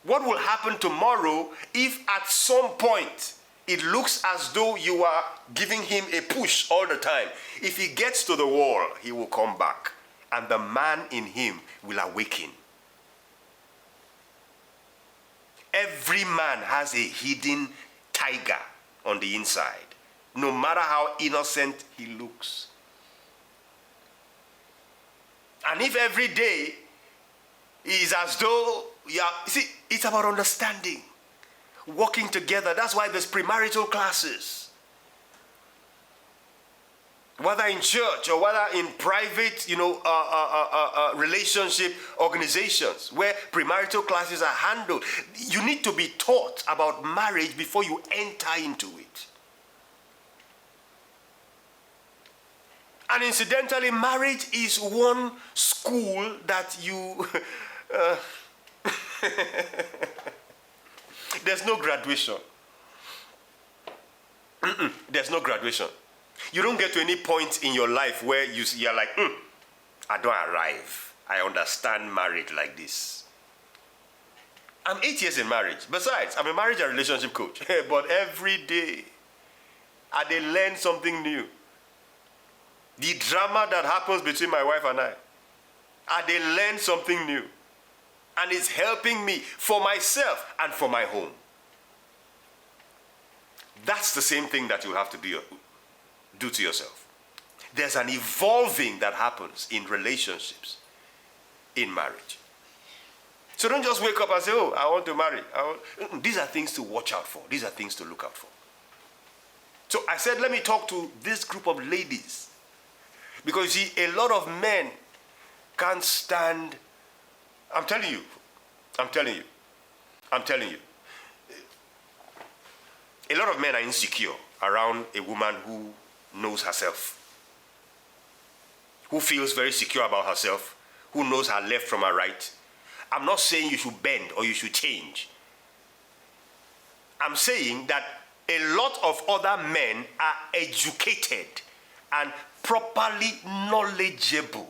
What will happen tomorrow if at some point it looks as though you are giving him a push all the time? If he gets to the wall, he will come back, and the man in him will awaken. Every man has a hidden tiger on the inside, no matter how innocent he looks. And if every day is as though, see, it's about understanding, working together. That's why there's premarital classes. Whether in church or whether in private, relationship organizations where premarital classes are handled, you need to be taught about marriage before you enter into it. And incidentally, marriage is one school that you... There's no graduation. There's no graduation. You don't get to any point in your life where you're like, I don't arrive. I understand marriage like this. I'm 8 years in marriage. Besides, I'm a marriage and relationship coach. But every day, I learn something new. The drama that happens between my wife and I learn something new. And it's helping me for myself and for my home. That's the same thing that you have to do to yourself. There's an evolving that happens in relationships, in marriage. So don't just wake up and say, I want to marry. These are things to watch out for. These are things to look out for. So I said, let me talk to this group of ladies. Because you see, a lot of men can't stand. I'm telling you. A lot of men are insecure around a woman who knows herself, who feels very secure about herself, who knows her left from her right. I'm not saying you should bend or you should change. I'm saying that a lot of other men are educated and properly knowledgeable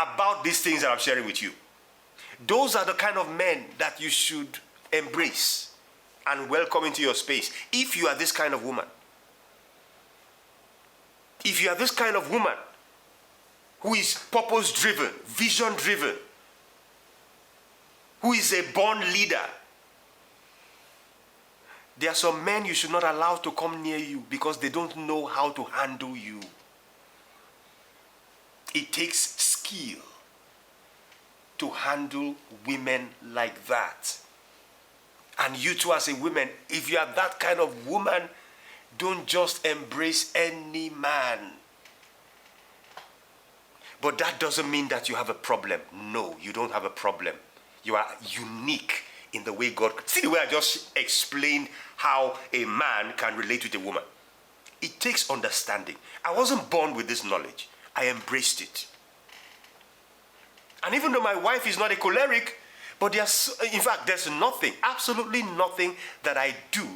about these things that I'm sharing with you. Those are the kind of men that you should embrace and welcome into your space if you are this kind of woman. If you are this kind of woman who is purpose-driven, vision-driven, who is a born leader, there are some men you should not allow to come near you because they don't know how to handle you. It takes skill to handle women like that. And you too as a woman, if you are that kind of woman, don't just embrace any man. But that doesn't mean that you have a problem. No, you don't have a problem. You are unique in the way God... See the way I just explained how a man can relate with a woman. It takes understanding. I wasn't born with this knowledge. I embraced it. And even though my wife is not a choleric, but in fact, there's nothing, absolutely nothing that I do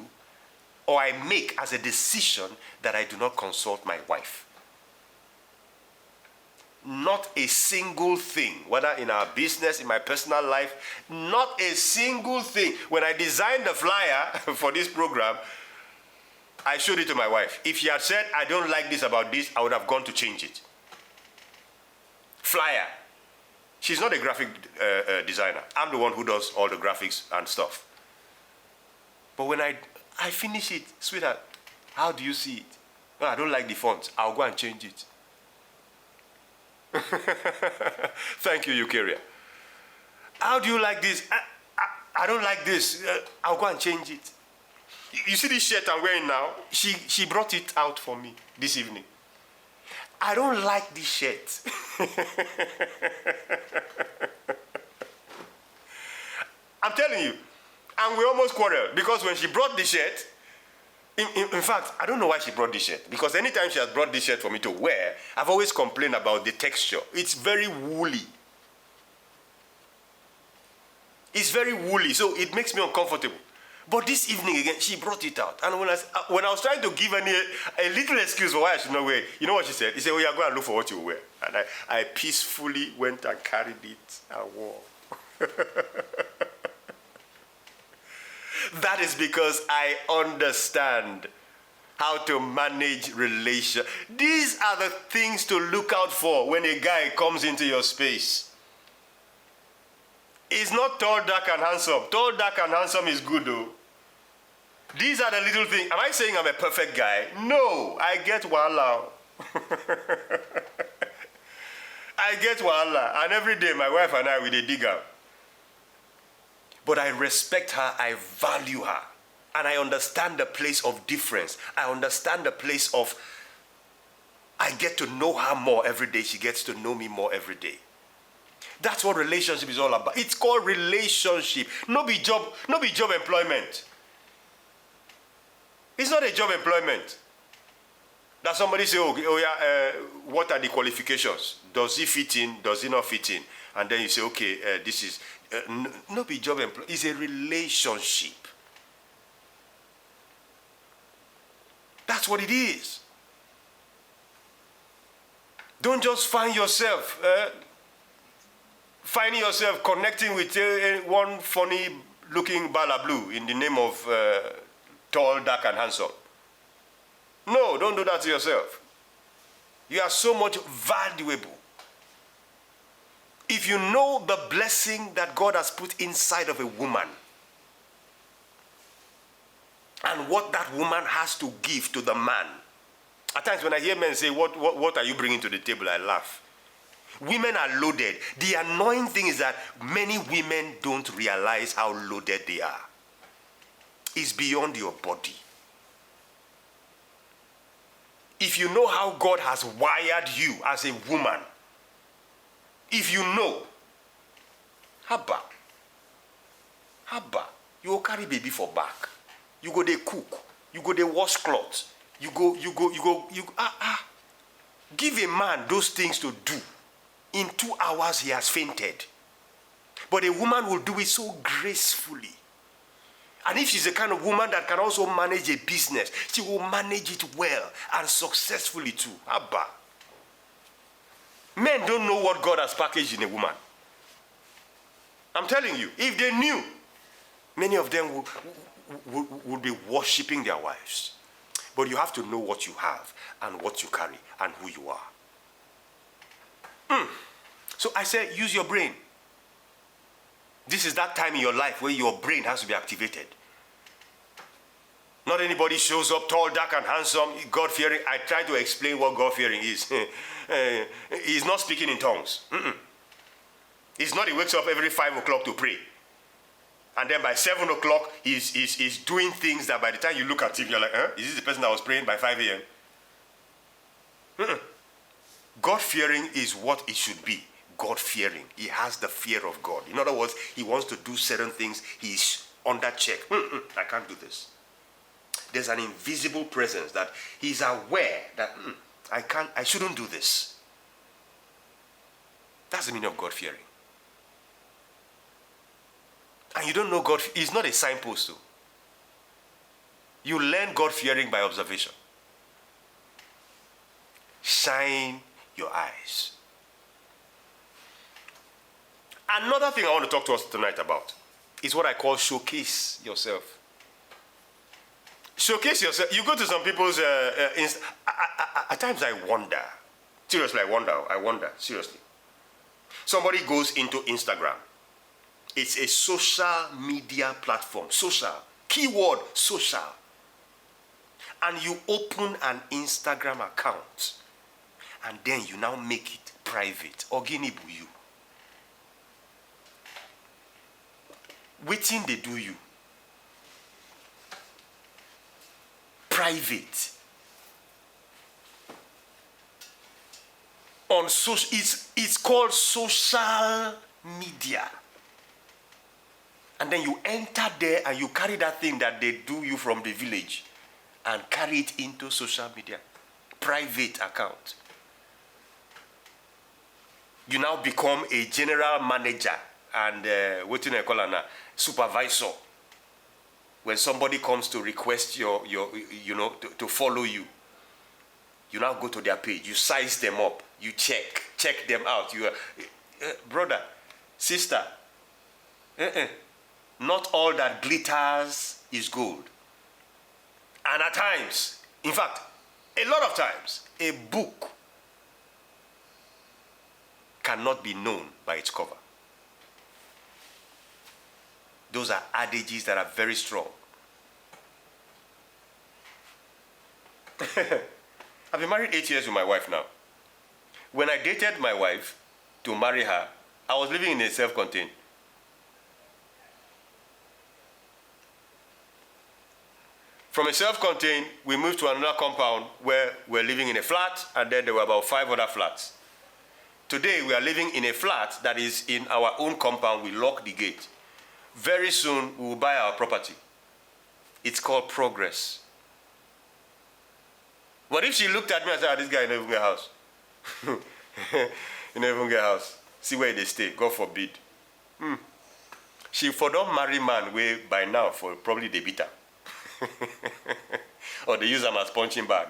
or I make as a decision that I do not consult my wife. Not a single thing, whether in our business, in my personal life, not a single thing. When I designed the flyer for this program, I showed it to my wife. If she had said, I don't like this about this, I would have gone to change it. Flyer. She's not a graphic designer. I'm the one who does all the graphics and stuff. But when I finish it, sweetheart, how do you see it? No, I don't like the font. I'll go and change it. Thank you, Eukarya. How do you like this? I don't like this. I'll go and change it. You see this shirt I'm wearing now? She brought it out for me this evening. I don't like this shirt. I'm telling you. And we almost quarreled because when she brought the shirt, in fact, I don't know why she brought this shirt. Because anytime she has brought this shirt for me to wear, I've always complained about the texture. It's very woolly. It's very woolly, so it makes me uncomfortable. But this evening again, she brought it out. And when I was trying to give any a little excuse for why I should not wear it, you know what she said? She said, oh, yeah, go and look for what you wear. And I peacefully went and carried it and wore. That is because I understand how to manage relations. These are the things to look out for when a guy comes into your space. It's not tall, dark, and handsome. Tall, dark, and handsome is good, though. These are the little things. Am I saying I'm a perfect guy? No, I get wahala. I get wahala. And every day, my wife and I, we dig out. But I respect her, I value her. And I understand the place of difference. I understand the place of, I get to know her more every day. She gets to know me more every day. That's what relationship is all about. It's called relationship. No be job employment. It's not a job employment. That somebody say, what are the qualifications? Does he fit in? Does he not fit in? And then you say, okay, this is, no be job employment. It's a relationship. That's what it is. Don't just find yourself connecting with one funny-looking balablu in the name of tall, dark, and handsome. No, don't do that to yourself. You are so much valuable. If you know the blessing that God has put inside of a woman and what that woman has to give to the man. At times when I hear men say, what are you bringing to the table? I laugh. Women are loaded. The annoying thing is that many women don't realize how loaded they are. It's beyond your body. If you know how God has wired you as a woman, if you know, Haba, you go carry baby for back. You go dey cook. You go dey wash clothes. You go. Give a man those things to do. In 2 hours, he has fainted. But a woman will do it so gracefully. And if she's the kind of woman that can also manage a business, she will manage it well and successfully too. Abba. Men don't know what God has packaged in a woman. I'm telling you, if they knew, many of them would be worshipping their wives. But you have to know what you have and what you carry and who you are. So I said, use your brain. This is that time in your life where your brain has to be activated. Not anybody shows up tall, dark, and handsome, God-fearing. I try to explain what God-fearing is. He's not speaking in tongues. It's not he wakes up every 5 o'clock to pray. And then by 7 o'clock, he's doing things that by the time you look at him, you're like, is this the person that was praying by 5 a.m.? God-fearing is what it should be. God-fearing. He has the fear of God. In other words, he wants to do certain things. He's under check. I can't do this. There's an invisible presence that he's aware that I shouldn't do this. That's the meaning of God-fearing. And you don't know God, it's not a signpost too. You learn God-fearing by observation. Shine your eyes. Another thing I want to talk to us tonight about is what I call showcase yourself. Showcase yourself. You go to some people's, at times I wonder. Seriously, I wonder, seriously. Somebody goes into Instagram. It's a social media platform. Social. Keyword, social. And you open an Instagram account. And then you now make it private. Oginibu you. wetin dey do you? Private. On social, it's called social media. And then you enter there and you carry that thing that they do you from the village and carry it into social media. Private account. You now become a general manager and what you call it, supervisor. When somebody comes to request your to follow you, you now go to their page, you size them up, you check them out. You are, brother, sister, not all that glitters is gold. And at times, in fact, a lot of times, a book cannot be known by its cover. Those are adages that are very strong. I've been married 8 years with my wife now. When I dated my wife to marry her, I was living in a self-contained. From a self-contained, we moved to another compound where we're living in a flat, and then there were about 5 other flats. Today, we are living in a flat that is in our own compound. We lock the gate. Very soon, we will buy our property. It's called progress. What if she looked at me and said, this guy never get a house? He never get a house. See where they stay, God forbid. She for don't marry man where by now for probably they beat her. Or they use them as punching bag.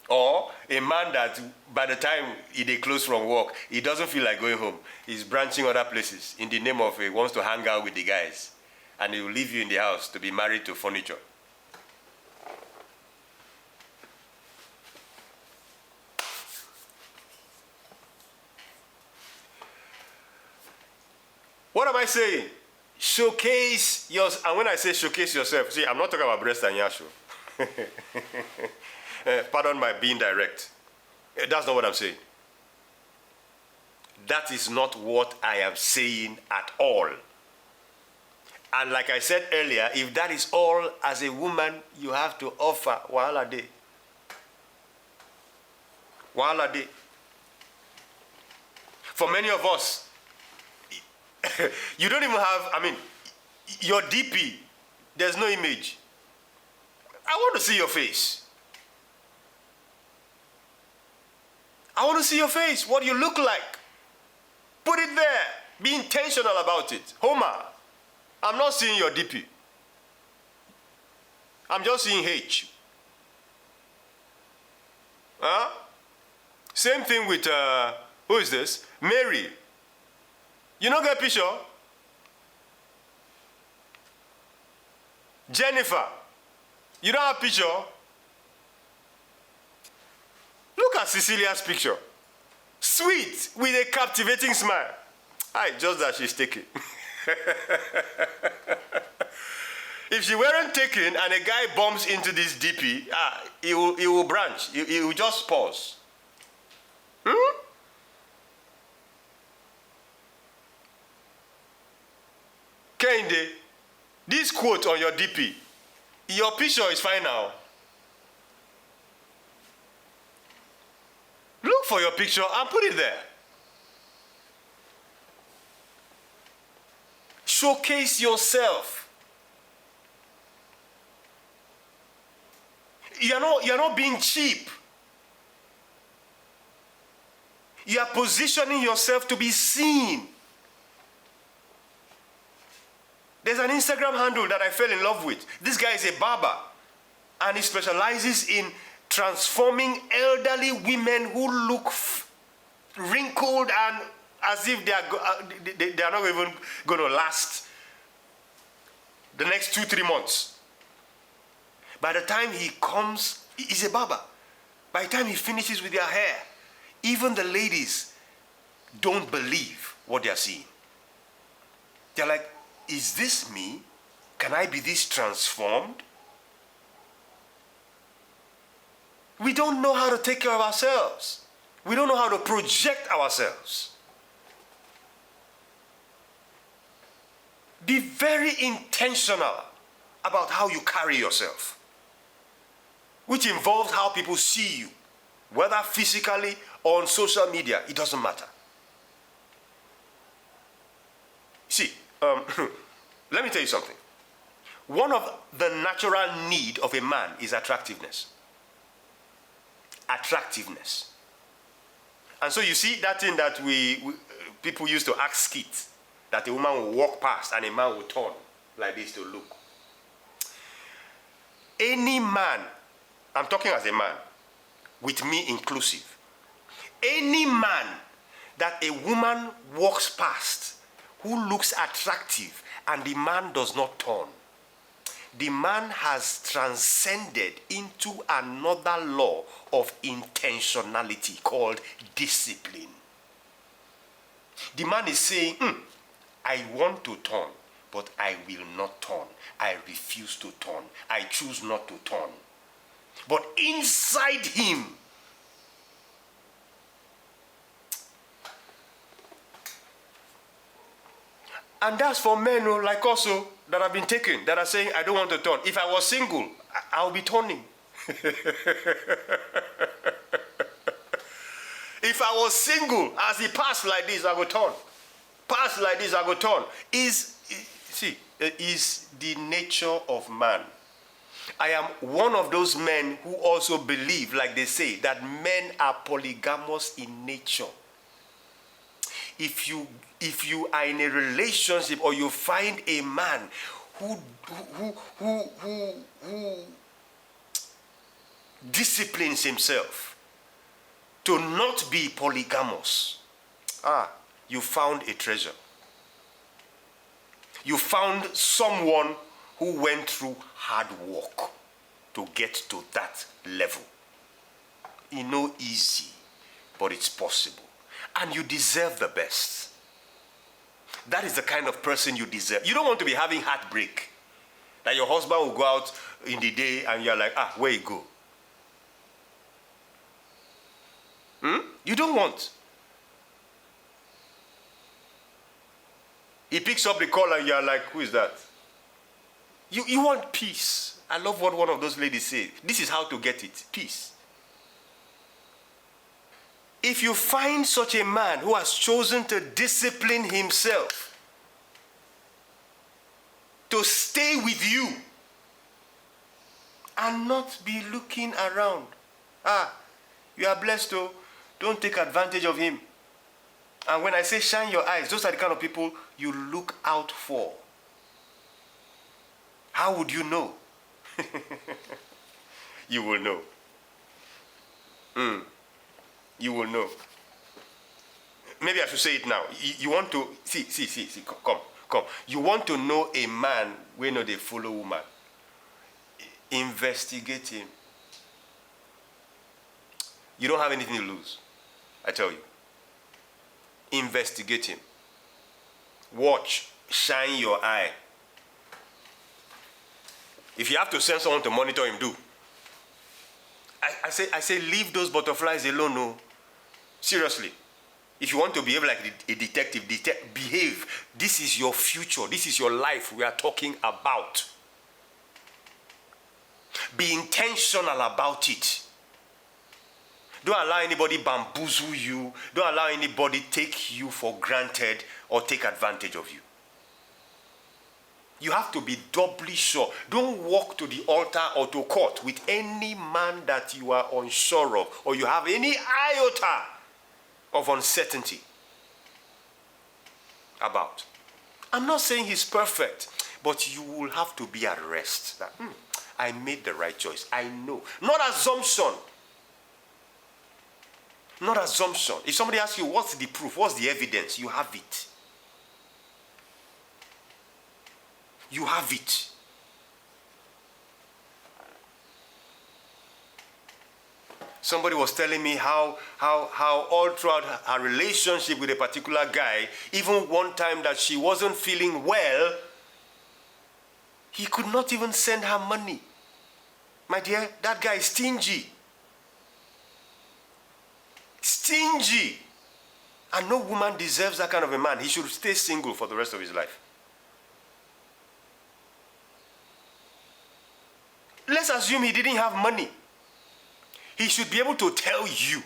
Or a man that by the time they close from work, he doesn't feel like going home. He's branching other places in the name of he wants to hang out with the guys. And he will leave you in the house to be married to furniture. What am I saying? Showcase yourself. And when I say showcase yourself, see, I'm not talking about breast and yasho. Pardon my being direct. That's not what I'm saying. That is not what I am saying at all. And like I said earlier, if that is all as a woman you have to offer, wahala dey. Wahala dey. For many of us, you don't even have, your DP, there's no image. I want to see your face. I want to see your face, what you look like. Put it there. Be intentional about it. Homer, I'm not seeing your DP. I'm just seeing H. Huh? Same thing with, who is this? Mary. You don't get a picture? Jennifer. You don't have a picture? Look at Cecilia's picture. Sweet, with a captivating smile. Just that she's taken. If she weren't taken and a guy bumps into this DP, he will branch. He will just pause. Kende, this quote on your DP, your picture is fine now. Look for your picture and put it there. Showcase yourself. You're not being cheap. You are positioning yourself to be seen. There's an Instagram handle that I fell in love with. This guy is a barber, and he specializes in transforming elderly women who look wrinkled and as if they are not even going to last the next 2-3 months. By the time he comes, he's a barber. By the time he finishes with their hair, even the ladies don't believe what they are seeing. They're like, is this me? Can I be this transformed? We don't know how to take care of ourselves. We don't know how to project ourselves. Be very intentional about how you carry yourself, which involves how people see you, whether physically or on social media. It doesn't matter. See, let me tell you something. One of the natural need of a man is attractiveness. Attractiveness. And so you see that thing that people used to ask skits, that a woman will walk past and a man will turn like this to look. Any man, I'm talking as a man, with me inclusive, any man that a woman walks past who looks attractive and the man does not turn, the man has transcended into another law of intentionality called discipline. The man is saying, I want to turn, but I will not turn. I refuse to turn. I choose not to turn. But inside him, and that's for men like us that have been taken, that are saying, I don't want to turn. If I was single, I'll be turning. If I was single, as he passed like this, I will turn. Pass like this, I will turn. Is the nature of man. I am one of those men who also believe, like they say, that men are polygamous in nature. If you are in a relationship or you find a man who disciplines himself to not be polygamous, you found a treasure. You found someone who went through hard work to get to that level. It's not easy, but it's possible. And you deserve the best. That is the kind of person you deserve. You don't want to be having heartbreak. That your husband will go out in the day and you're like, where you go? You don't want. He picks up the call and you're like, who is that? You want peace. I love what one of those ladies said. This is how to get it. Peace. If you find such a man who has chosen to discipline himself to stay with you and not be looking around, you are blessed though. Don't take advantage of him. And when I say shine your eyes, those are the kind of people you look out for. How would you know? You will know. You will know. Maybe I should say it now. You want to see. Come. You want to know a man when they follow woman. Investigate him. You don't have anything to lose. I tell you. Investigate him. Watch. Shine your eye. If you have to send someone to monitor him, do. I say leave those butterflies alone, no. Seriously. If you want to behave like a detective, behave. This is your future. This is your life we are talking about. Be intentional about it. Don't allow anybody bamboozle you. Don't allow anybody take you for granted or take advantage of you. You have to be doubly sure. Don't walk to the altar or to court with any man that you are unsure of or you have any iota of uncertainty about. I'm not saying he's perfect, but you will have to be at rest. That, I made the right choice. I know. Not assumption. Not assumption. If somebody asks you, what's the proof? What's the evidence? You have it. You have it. Somebody was telling me how all throughout her relationship with a particular guy, even one time that she wasn't feeling well, he could not even send her money. My dear, that guy is stingy. Stingy. And no woman deserves that kind of a man. He should stay single for the rest of his life. Let's assume he didn't have money. He should be able to tell you.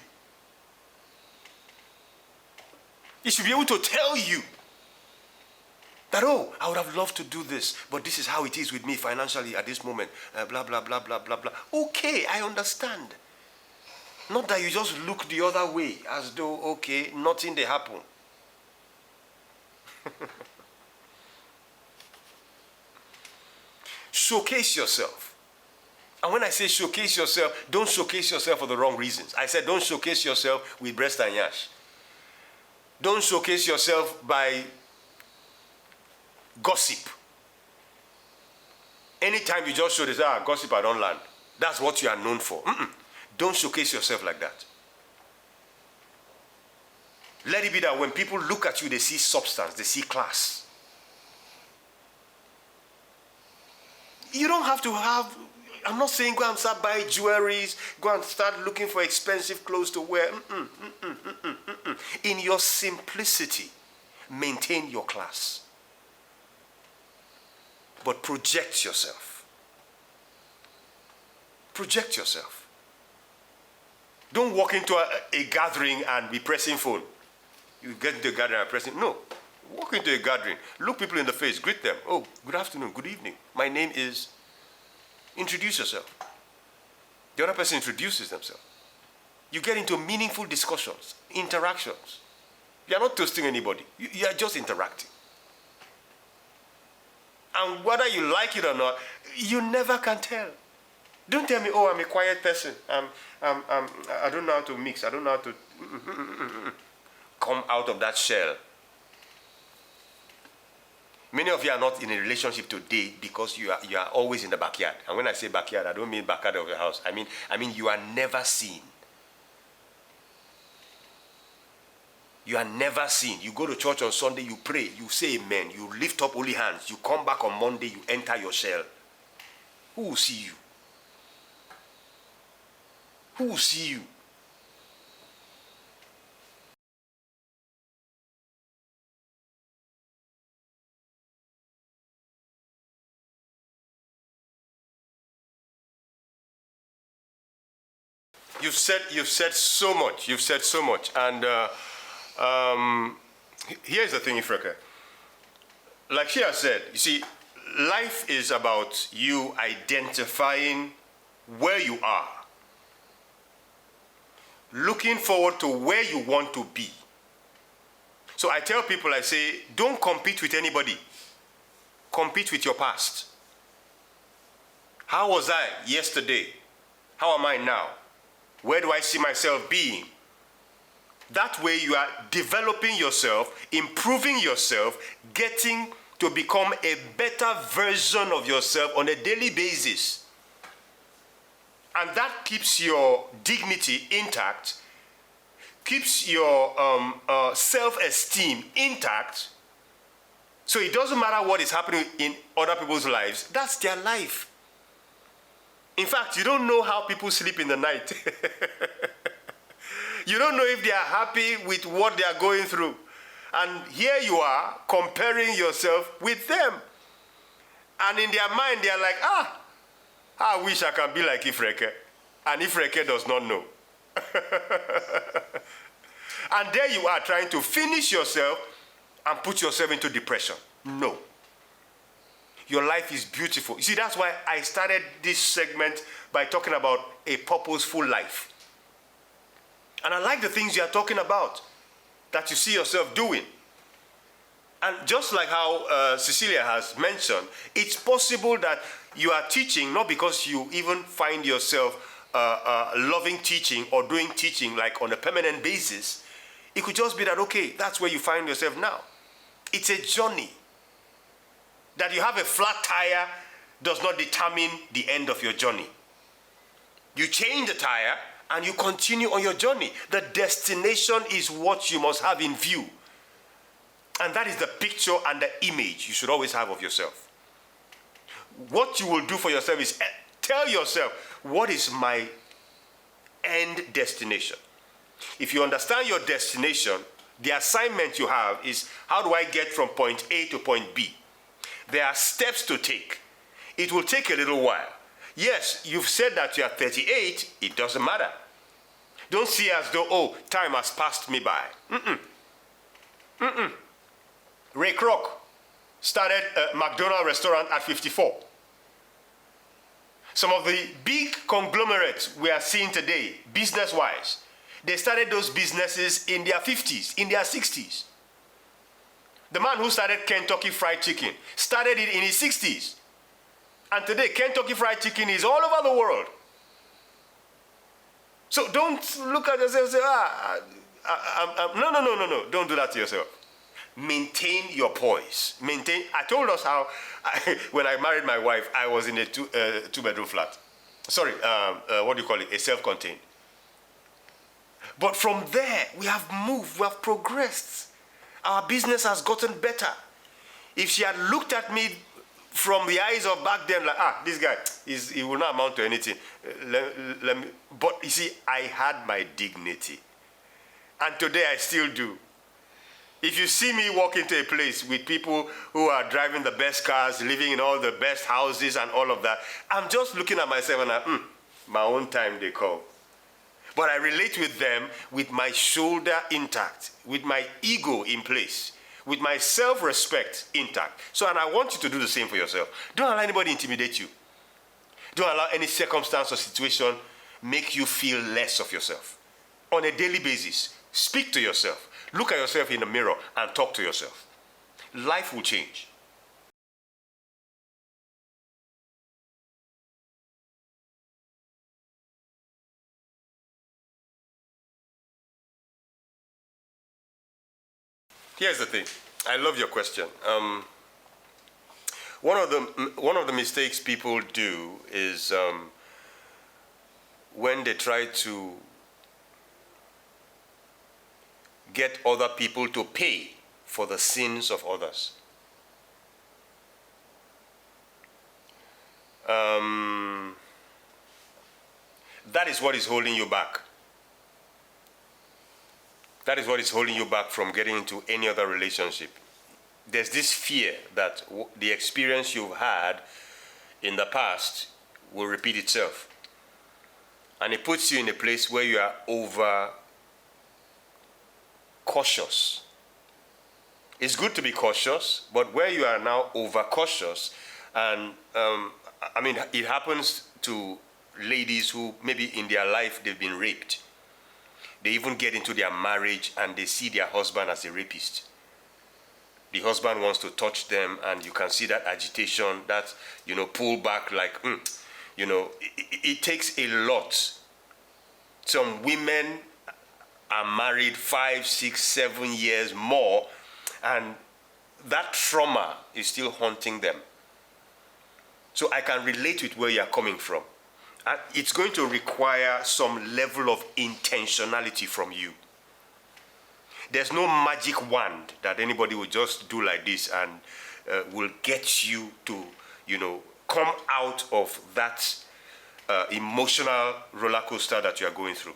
He should be able to tell you that, oh, I would have loved to do this, but this is how it is with me financially at this moment. Blah, blah, blah, blah, blah, blah. Okay, I understand. Not that you just look the other way as though, okay, nothing they happen. Showcase yourself. And when I say showcase yourself, don't showcase yourself for the wrong reasons. I said don't showcase yourself with breast and yash. Don't showcase yourself by gossip. Anytime you just show this, gossip I don't land. That's what you are known for. Don't showcase yourself like that. Let it be that when people look at you, they see substance, they see class. You don't have to have, I'm not saying go and start buying jewelries, go and start looking for expensive clothes to wear. In your simplicity, maintain your class. But project yourself. Project yourself. Don't walk into a gathering and be pressing phone. You get into a gathering and pressing. No. Walk into a gathering. Look people in the face. Greet them. Oh, good afternoon. Good evening. My name is. Introduce yourself. The other person introduces themselves. You get into meaningful discussions, interactions. You are not toasting anybody. You are just interacting. And whether you like it or not, you never can tell. Don't tell me, oh, I'm a quiet person. I don't know how to mix. I don't know how to... Come out of that shell. Many of you are not in a relationship today because you are always in the backyard. And when I say backyard, I don't mean backyard of your house. I mean you are never seen. You are never seen. You go to church on Sunday, you pray, you say amen, you lift up holy hands, you come back on Monday, you enter your shell. Who will see you? Who will see you? You've said so much. You've said so much. And here's the thing, Ifreka. Like she has said, you see, life is about you identifying where you are, looking forward to where you want to be. So I tell people, I say, don't compete with anybody. Compete with your past. How was I yesterday? How am I now? Where do I see myself being? That way you are developing yourself, improving yourself, getting to become a better version of yourself on a daily basis. And that keeps your dignity intact, keeps your self-esteem intact. So it doesn't matter what is happening in other people's lives. That's their life. In fact, you don't know how people sleep in the night. You don't know if they are happy with what they are going through. And here you are comparing yourself with them. And in their mind, they are like, I wish I can be like Ifreke. And Ifreke does not know. And there you are trying to finish yourself and put yourself into depression. No. Your life is beautiful. You see, that's why I started this segment by talking about a purposeful life. And I like the things you are talking about, that you see yourself doing. And just like how Cecilia has mentioned, it's possible that you are teaching not because you even find yourself loving teaching or doing teaching like on a permanent basis. It could just be that, okay, that's where you find yourself now. It's a journey. That you have a flat tire does not determine the end of your journey. You change the tire and you continue on your journey. The destination is what you must have in view. And that is the picture and the image you should always have of yourself. What you will do for yourself is tell yourself, what is my end destination? If you understand your destination, the assignment you have is, how do I get from point A to point B? There are steps to take. It will take a little while. Yes, you've said that you are 38, it doesn't matter. Don't see as though, oh, time has passed me by. Ray Kroc started a McDonald's restaurant at 54. Some of the big conglomerates we are seeing today, business-wise, they started those businesses in their 50s, in their 60s. The man who started Kentucky Fried Chicken started it in his 60s. And today, Kentucky Fried Chicken is all over the world. So don't look at yourself and say, no. Don't do that to yourself. Maintain your poise. I told us how, when I married my wife, I was in a two-bedroom flat. Sorry, what do you call it? A self-contained. But from there, we have moved, we have progressed. Our business has gotten better. If she had looked at me from the eyes of back then, like, this guy, he will not amount to anything. But you see, I had my dignity. And today I still do. If you see me walk into a place with people who are driving the best cars, living in all the best houses and all of that, I'm just looking at myself and my own time they call. But I relate with them with my shoulder intact, with my ego in place, with my self-respect intact. And I want you to do the same for yourself. Don't allow anybody intimidate you. Don't allow any circumstance or situation make you feel less of yourself. On a daily basis, speak to yourself. Look at yourself in the mirror and talk to yourself. Life will change. Here's the thing. I love your question. One of the mistakes people do is when they try to get other people to pay for the sins of others. That is what is holding you back. That is what is holding you back from getting into any other relationship. There's this fear that the experience you've had in the past will repeat itself. And it puts you in a place where you are over cautious. It's good to be cautious, but where you are now over cautious, and it happens to ladies who maybe in their life they've been raped. They even get into their marriage and they see their husband as a rapist. The husband wants to touch them and you can see that agitation, that, pull back like, it takes a lot. Some women are married 5, 6, 7 years more, and that trauma is still haunting them. So I can relate with where you're coming from. And it's going to require some level of intentionality from you. There's no magic wand that anybody will just do like this and will get you to, come out of that emotional roller coaster that you are going through.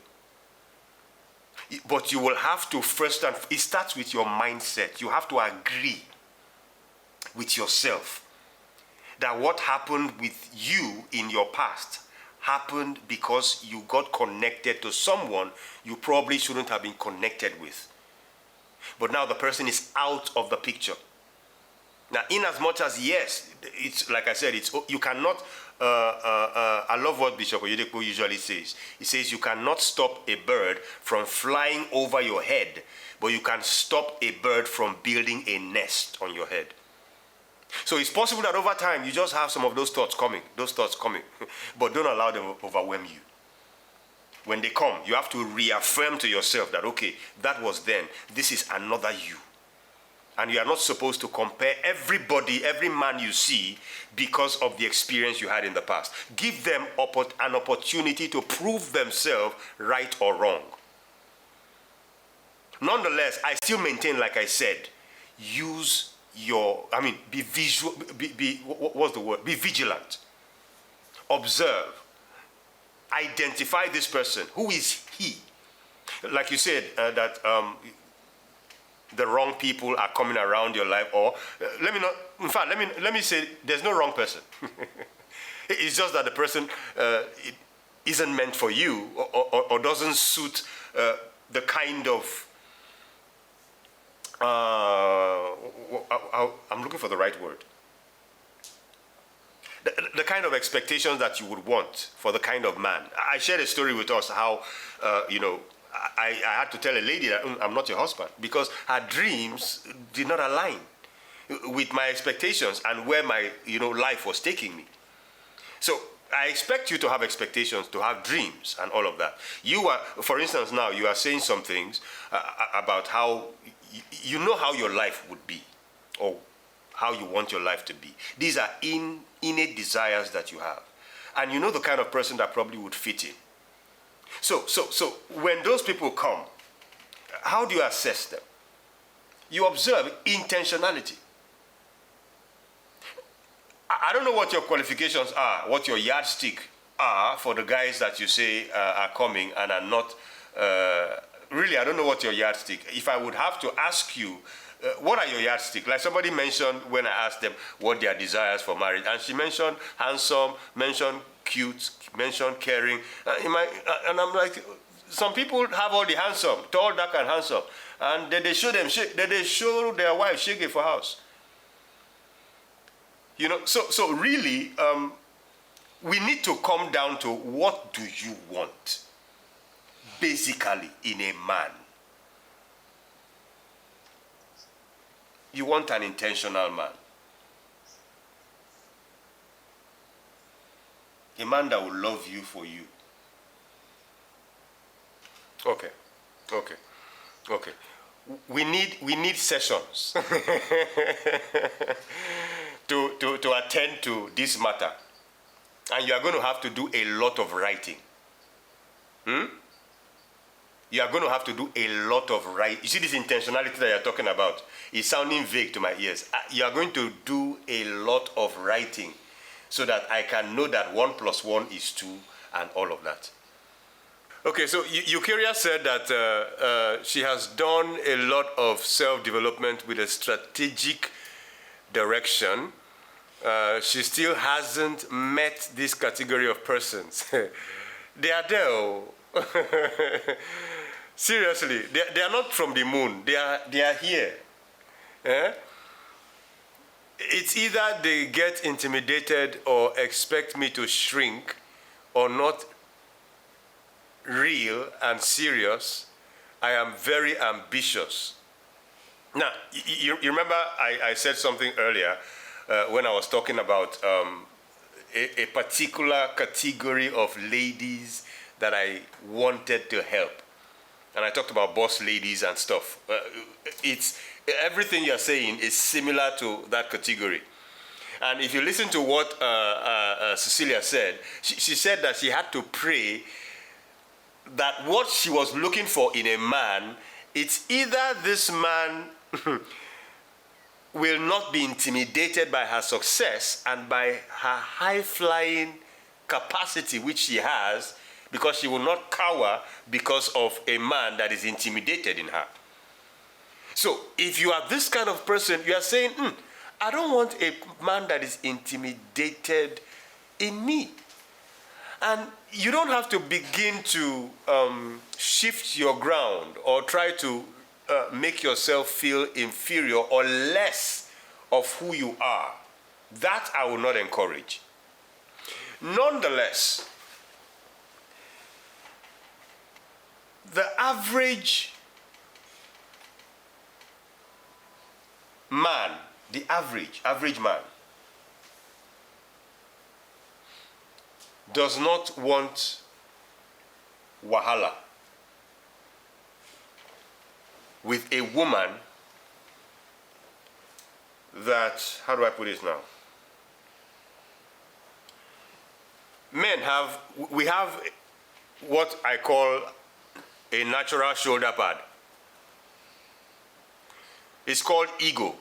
But you will have to it starts with your mindset. You have to agree with yourself that what happened with you in your past happened because you got connected to someone you probably shouldn't have been connected with. But now the person is out of the picture. Now, in as much as, yes, it's like I said, you cannot, I love what Bishop Oyedepo usually says. He says you cannot stop a bird from flying over your head, but you can stop a bird from building a nest on your head. So it's possible that over time you just have some of those thoughts coming, but don't allow them to overwhelm you. When they come, you have to reaffirm to yourself that, okay, that was then, this is another you. And you are not supposed to compare everybody, every man you see, because of the experience you had in the past. Give them an opportunity to prove themselves right or wrong. Nonetheless, I still maintain, like I said, be visual, what's the word? Be vigilant. Observe. Identify this person. Who is he? Like you said, that the wrong people are coming around your life, or let me say there's no wrong person. It's just that the person it isn't meant for you, or doesn't suit the kind of I'm looking for the right word. The kind of expectations that you would want for the kind of man. I shared a story with us how, I had to tell a lady that I'm not your husband because her dreams did not align with my expectations and where my life was taking me. So I expect you to have expectations, to have dreams and all of that. You are, for instance, now you are saying some things about how you know how your life would be, or how you want your life to be. These are innate desires that you have. And you know the kind of person that probably would fit in. So when those people come, how do you assess them? You observe intentionality. I don't know what your qualifications are, what your yardstick are for the guys that you say are coming and are not. Really, I don't know what your yardstick. If I would have to ask you, what are your yardstick? Like somebody mentioned when I asked them what their desires for marriage, and she mentioned handsome, mentioned cute, mentioned caring. And I'm like, some people have all the handsome, tall, dark, and handsome, and they show their wife shaggy for house. So really, we need to come down to what do you want, basically, in a man. You want an intentional man. A man that will love you for you. Okay. We need sessions to attend to this matter. And you are going to have to do a lot of writing. You are going to have to do a lot of writing. You see this intentionality that you're talking about? It's sounding vague to my ears. You are going to do a lot of writing so that I can know that 1 + 1 is 2 and all of that. Okay, so Eukarya said that she has done a lot of self-development with a strategic direction. She still hasn't met this category of persons. They are there. Seriously, they are not from the moon. They are here. It's either they get intimidated or expect me to shrink, or not real and serious. I am very ambitious. Now, you remember I said something earlier when I was talking about a particular category of ladies that I wanted to help. And I talked about boss ladies and stuff. It's everything you're saying is similar to that category. And if you listen to what Cecilia said, she said that she had to pray that what she was looking for in a man, it's either this man will not be intimidated by her success and by her high-flying capacity which she has, because she will not cower because of a man that is intimidated in her. So if you are this kind of person, you are saying, I don't want a man that is intimidated in me. And you don't have to begin to shift your ground or try to make yourself feel inferior or less of who you are. That I will not encourage. Nonetheless, the average man, the average man, does not want wahala with a woman that, how do I put it now? We have what I call a natural shoulder pad. It's called ego.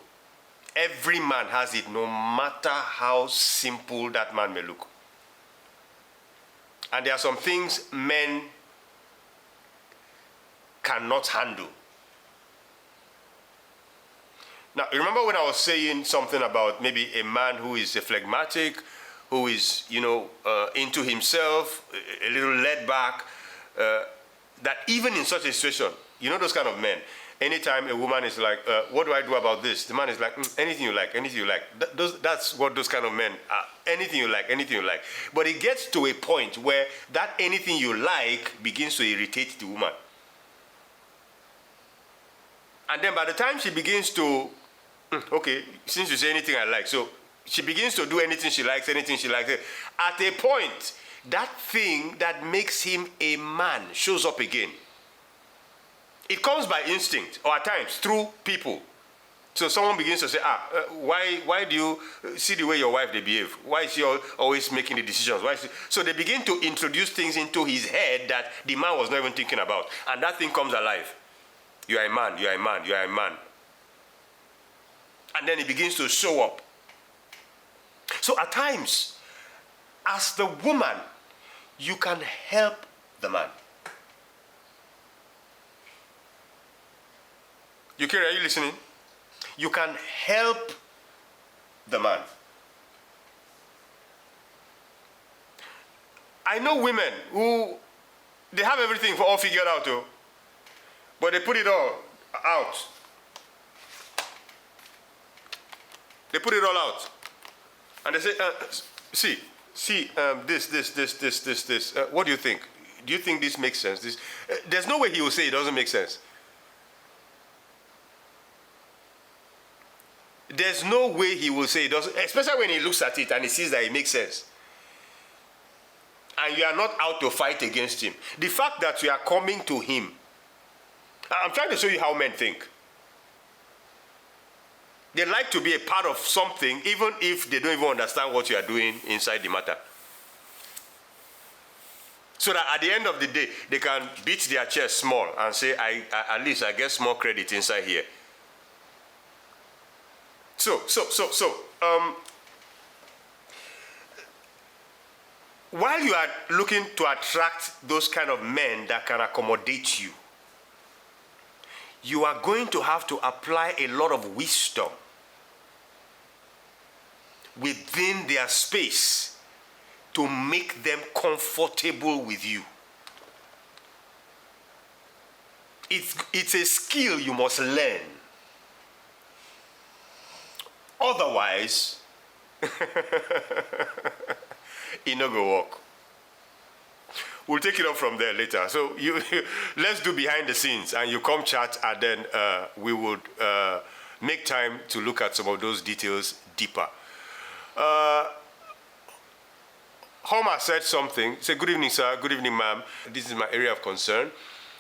Every man has it, no matter how simple that man may look. And there are some things men cannot handle. Now, remember when I was saying something about maybe a man who is a phlegmatic, who is, into himself, a little laid back, that even in such a situation, those kind of men, anytime a woman is like, what do I do about this? The man is like, anything you like, anything you like. That's what those kind of men are. Anything you like, anything you like. But it gets to a point where that anything you like begins to irritate the woman. And then by the time she begins to, okay, since you say anything I like, so she begins to do anything she likes, anything she likes. At a point, that thing that makes him a man shows up again. It comes by instinct, or at times through people. So someone begins to say, why do you see the way your wife they behave? Why is she always making the decisions? So they begin to introduce things into his head that the man was not even thinking about. And that thing comes alive. You are a man, you are a man, you are a man. And then it begins to show up. So at times, as the woman, you can help the man. Yukiri, are you listening? You can help the man. I know women who, they have everything all figured out, but they put it all out. They put it all out. And they say, this. What do you think? Do you think this makes sense? There's no way he will say it doesn't make sense. There's no way he will say it doesn't, especially when he looks at it and he sees that it makes sense. And you are not out to fight against him. The fact that you are coming to him, I'm trying to show you how men think. They like to be a part of something, even if they don't even understand what you are doing inside the matter. So that at the end of the day, they can beat their chest small and say, at least I get small credit inside here. While you are looking to attract those kind of men that can accommodate you, you are going to have to apply a lot of wisdom within their space to make them comfortable with you. It's a skill you must learn. Otherwise, it no go work. We'll take it up from there later. So let's do behind the scenes, and you come chat, and then we would make time to look at some of those details deeper. Homer said something. He said, "Good evening, sir. Good evening, ma'am. This is my area of concern.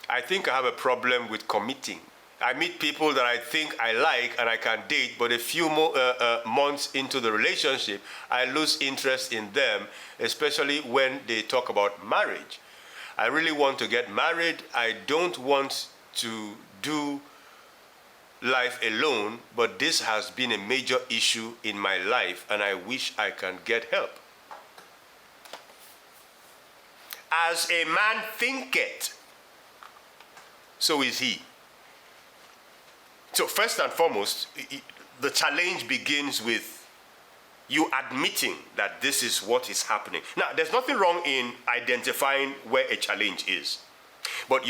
I think I have a problem with committing. I meet people that I think I like and I can date, but a few more months into the relationship, I lose interest in them, especially when they talk about marriage. I really want to get married. I don't want to do life alone, but this has been a major issue in my life, and I wish I can get help. As a man thinketh, so is he." So first and foremost, the challenge begins with you admitting that this is what is happening. Now, there's nothing wrong in identifying where a challenge is, but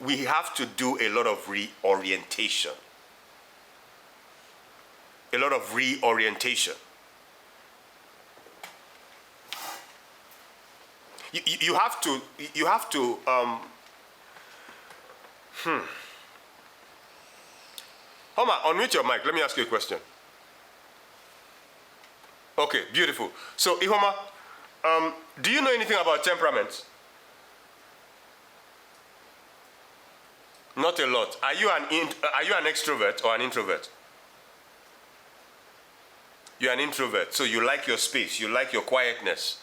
we have to do a lot of reorientation. A lot of reorientation. You have to. Homer, unmute your mic. Let me ask you a question. Okay, beautiful. So, Ihoma, do you know anything about temperament? Not a lot. Are you an extrovert or an introvert? You're an introvert, so you like your space, you like your quietness.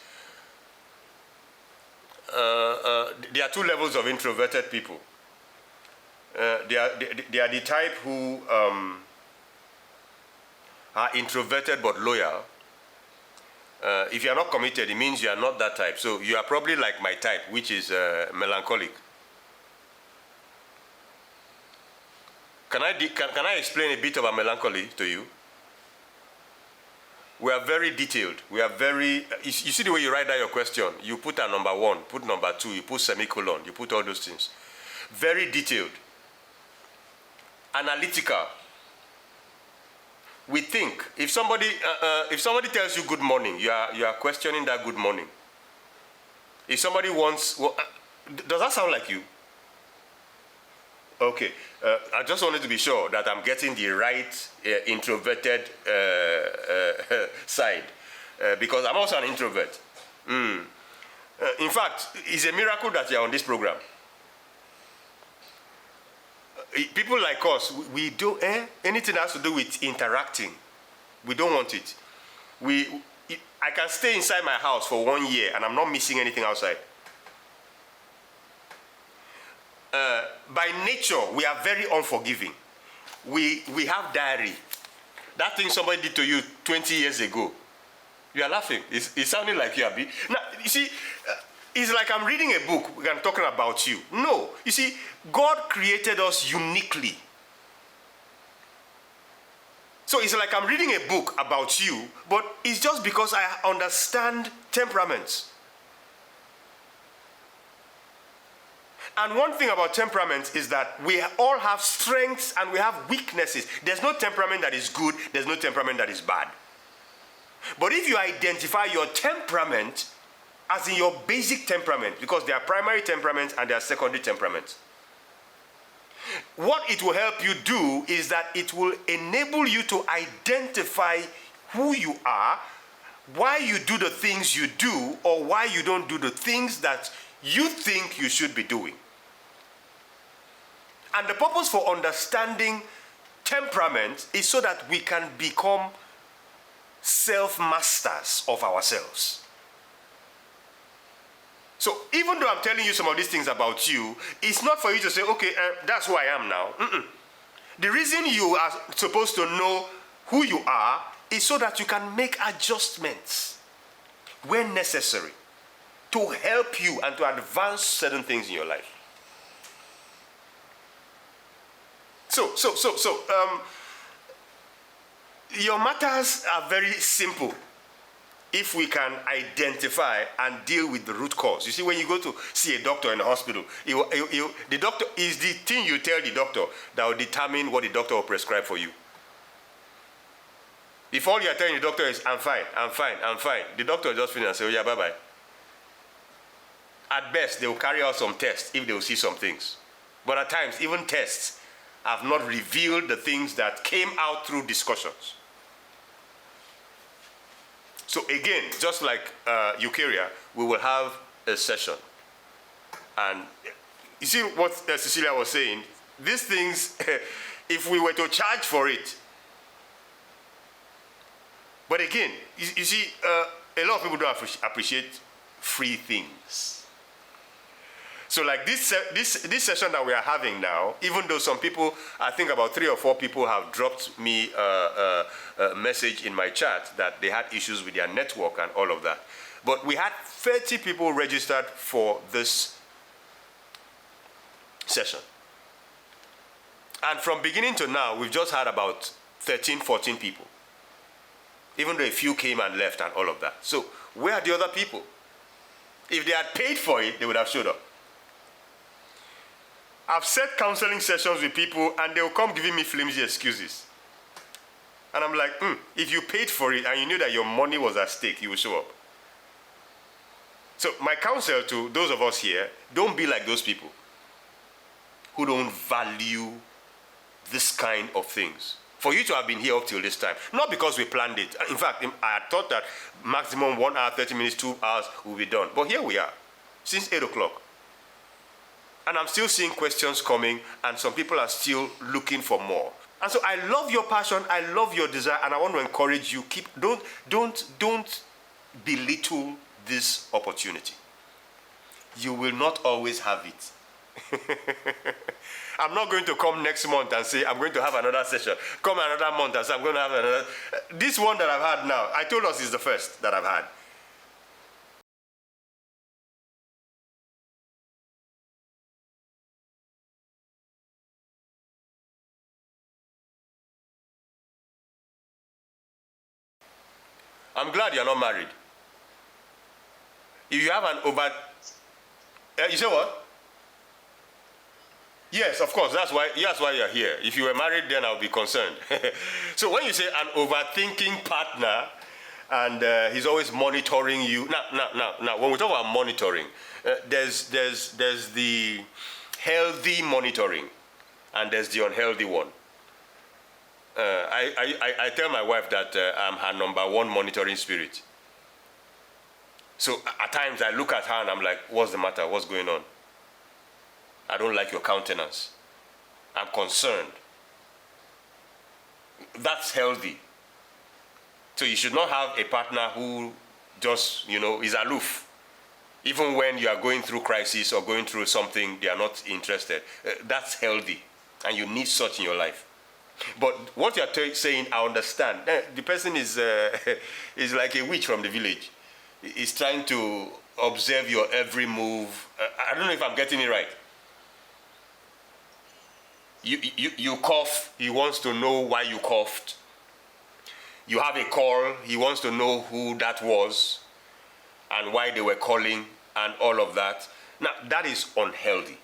There are two levels of introverted people. They are the type who are introverted but loyal. If you are not committed, it means you are not that type. So you are probably like my type, which is melancholic. Can I explain a bit about melancholy to you? We are very detailed. We are very, you see the way you write down your question? You put a number one, put number two, you put semicolon, you put all those things. Very detailed. Analytical. We think. If somebody tells you good morning, you are questioning that good morning. If somebody wants, well, does that sound like you? Okay, I just wanted to be sure that I'm getting the right introverted side, because I'm also an introvert. In fact, it's a miracle that you're on this program. People like us, we do anything that has to do with interacting. We don't want it. I can stay inside my house for 1 year and I'm not missing anything outside. By nature, we are very unforgiving. We have diary. That thing somebody did to you 20 years ago. You are laughing. It's sounding like you, Abi. Now, you see, it's like I'm reading a book and I'm talking about you. No. You see, God created us uniquely. So it's like I'm reading a book about you, but it's just because I understand temperaments. And one thing about temperament is that we all have strengths and we have weaknesses. There's no temperament that is good, there's no temperament that is bad. But if you identify your temperament as in your basic temperament, because there are primary temperaments and there are secondary temperaments, what it will help you do is that it will enable you to identify who you are, why you do the things you do, or why you don't do the things that you think you should be doing. And the purpose for understanding temperament is so that we can become self-masters of ourselves. So even though I'm telling you some of these things about you, it's not for you to say, okay, that's who I am now. The reason you are supposed to know who you are is so that you can make adjustments when necessary to help you and to advance certain things in your life. So, your matters are very simple if we can identify and deal with the root cause. You see, when you go to see a doctor in the hospital, the doctor is the thing you tell the doctor that will determine what the doctor will prescribe for you. If all you are telling the doctor is, I'm fine, I'm fine, I'm fine, the doctor will just finish and say, oh yeah, bye-bye. At best, they will carry out some tests if they will see some things. But at times, even tests have not revealed the things that came out through discussions. So again, just like Eukarya, we will have a session. And you see what Cecilia was saying? These things, if we were to charge for it. But again, you see, a lot of people don't appreciate free things. So like this session that we are having now, even though some people, I think about 3 or 4 people have dropped me a message in my chat that they had issues with their network and all of that. But we had 30 people registered for this session. And from beginning to now, we've just had about 13, 14 people. Even though a few came and left and all of that. So where are the other people? If they had paid for it, they would have showed up. I've set counseling sessions with people and they'll come giving me flimsy excuses. And I'm like, if you paid for it and you knew that your money was at stake, you will show up. So my counsel to those of us here, don't be like those people who don't value this kind of things. For you to have been here up till this time, not because we planned it. In fact, I thought that maximum 1 hour, 30 minutes, 2 hours will be done. But here we are, since 8 o'clock. And I'm still seeing questions coming, and some people are still looking for more. And so I love your passion, I love your desire, and I want to encourage you, don't belittle this opportunity. You will not always have it. I'm not going to come next month and say, I'm going to have another session. Come another month and say, I'm going to have another. This one that I've had now, I told us is the first that I've had. I'm glad you're not married. If you have an over... you say what? Yes, of course. That's why you're here. If you were married, then I'll be concerned. So when you say an overthinking partner, and he's always monitoring you. Now, when we talk about monitoring, there's the healthy monitoring, and there's the unhealthy one. I tell my wife that I'm her number one monitoring spirit. So at times I look at her and I'm like, what's the matter? What's going on? I don't like your countenance. I'm concerned. That's healthy. So you should not have a partner who just, is aloof. Even when you are going through crisis or going through something, they are not interested. That's healthy. And you need such in your life. But what you are saying, I understand. The person is like a witch from the village. He's trying to observe your every move. I don't know if I'm getting it right. You cough, he wants to know why you coughed. You have a call, he wants to know who that was and why they were calling and all of that. Now, that is unhealthy.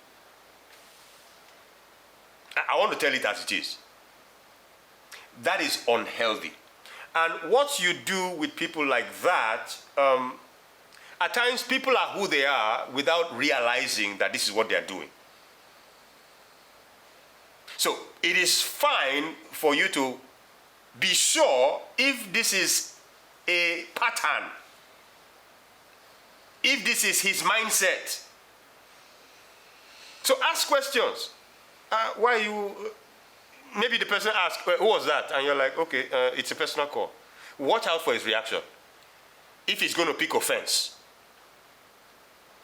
I want to tell it as it is. That is unhealthy. And what you do with people like that, at times people are who they are without realizing that this is what they are doing. So it is fine for you to be sure if this is a pattern, if this is his mindset. So ask questions. Why you... Maybe the person asks, who was that? And you're like, okay, it's a personal call. Watch out for his reaction. If he's going to pick offense.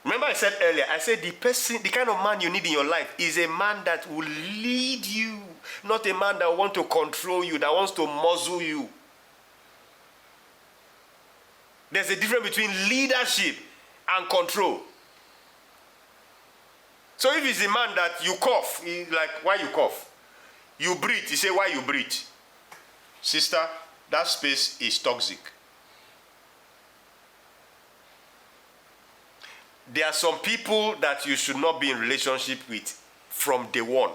Remember I said earlier, I said the kind of man you need in your life is a man that will lead you, not a man that wants to control you, that wants to muzzle you. There's a difference between leadership and control. So if it's a man that you cough, he's like, why you cough? You breathe, he say, why you breathe? Sister, that space is toxic. There are some people that you should not be in relationship with from day one.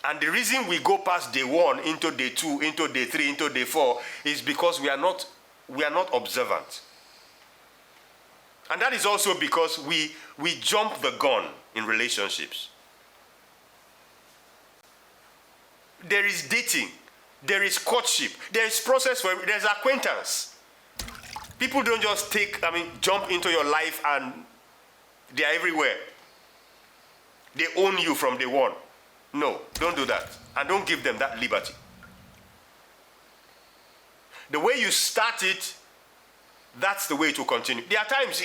And the reason we go past day one into day two, into day three, into day four is because we are not observant. And that is also because we jump the gun in relationships. There is dating, there is courtship, there is process, there's acquaintance. People don't just jump into your life and they are everywhere. They own you from day one. No, don't do that. And don't give them that liberty. The way you start it, that's the way it will continue. There are times,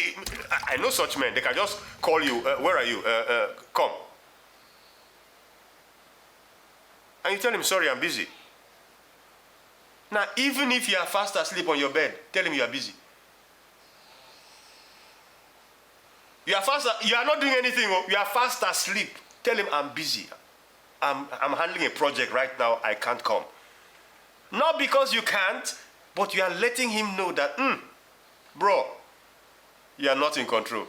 I know such men, they can just call you, where are you? Come. And you tell him, sorry, I'm busy. Now, even if you are fast asleep on your bed, tell him you are busy. You are not doing anything. You are fast asleep. Tell him I'm busy. I'm handling a project right now. I can't come. Not because you can't, but you are letting him know that, bro, you are not in control.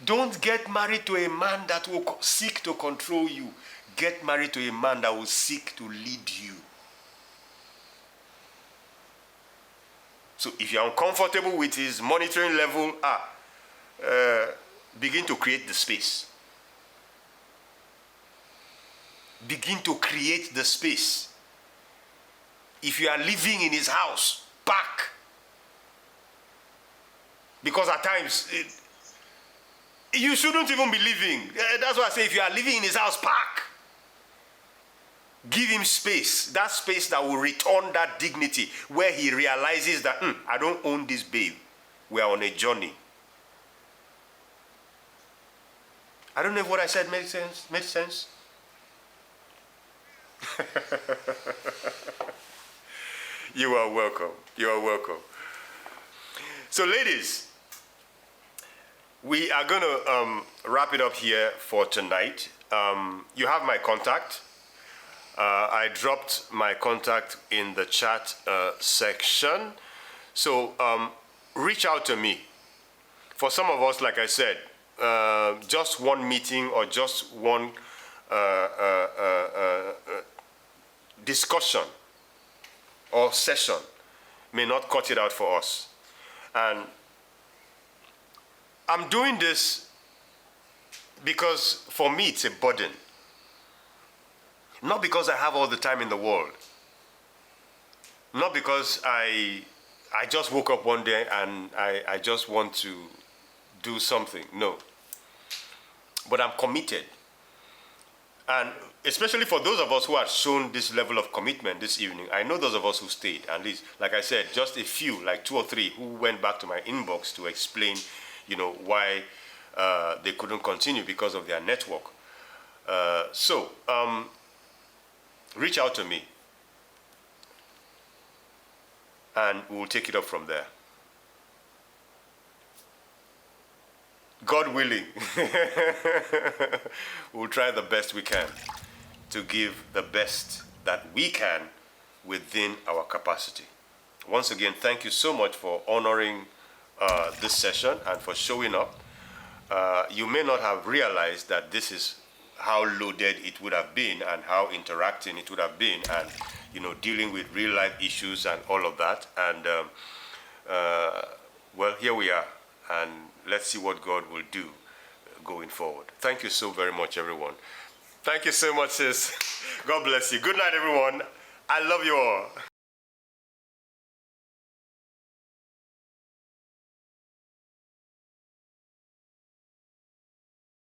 Don't get married to a man that will seek to control you. Get married to a man that will seek to lead you. So if you're uncomfortable with his monitoring level, begin to create the space. Begin to create the space. If you are living in his house, pack. Because at times, you shouldn't even be living. That's why I say if you are living in his house, pack. Give him space, that space that will return that dignity, where he realizes that, I don't own this babe. We are on a journey. I don't know if what I said made sense. Made sense? You are welcome. You are welcome. So ladies, we are going to wrap it up here for tonight. You have my contact. I dropped my contact in the chat section. So reach out to me. For some of us, like I said, just one meeting or just one discussion or session may not cut it out for us. And I'm doing this because for me it's a burden. Not because I have all the time in the world. Not because I just woke up one day and I just want to do something. No. But I'm committed. And especially for those of us who have shown this level of commitment this evening, I know those of us who stayed, at least, like I said, just a few, like 2 or 3, who went back to my inbox to explain, why they couldn't continue because of their network. So, reach out to me, and we'll take it up from there. God willing, we'll try the best we can to give the best that we can within our capacity. Once again, thank you so much for honoring this session and for showing up. You may not have realized that this is how loaded it would have been and how interacting it would have been, and dealing with real life issues and all of that. And well, here we are, and let's see what God will do going forward. Thank you so very much, everyone. Thank you so much, sis. God bless you. Good night, everyone. I love you all.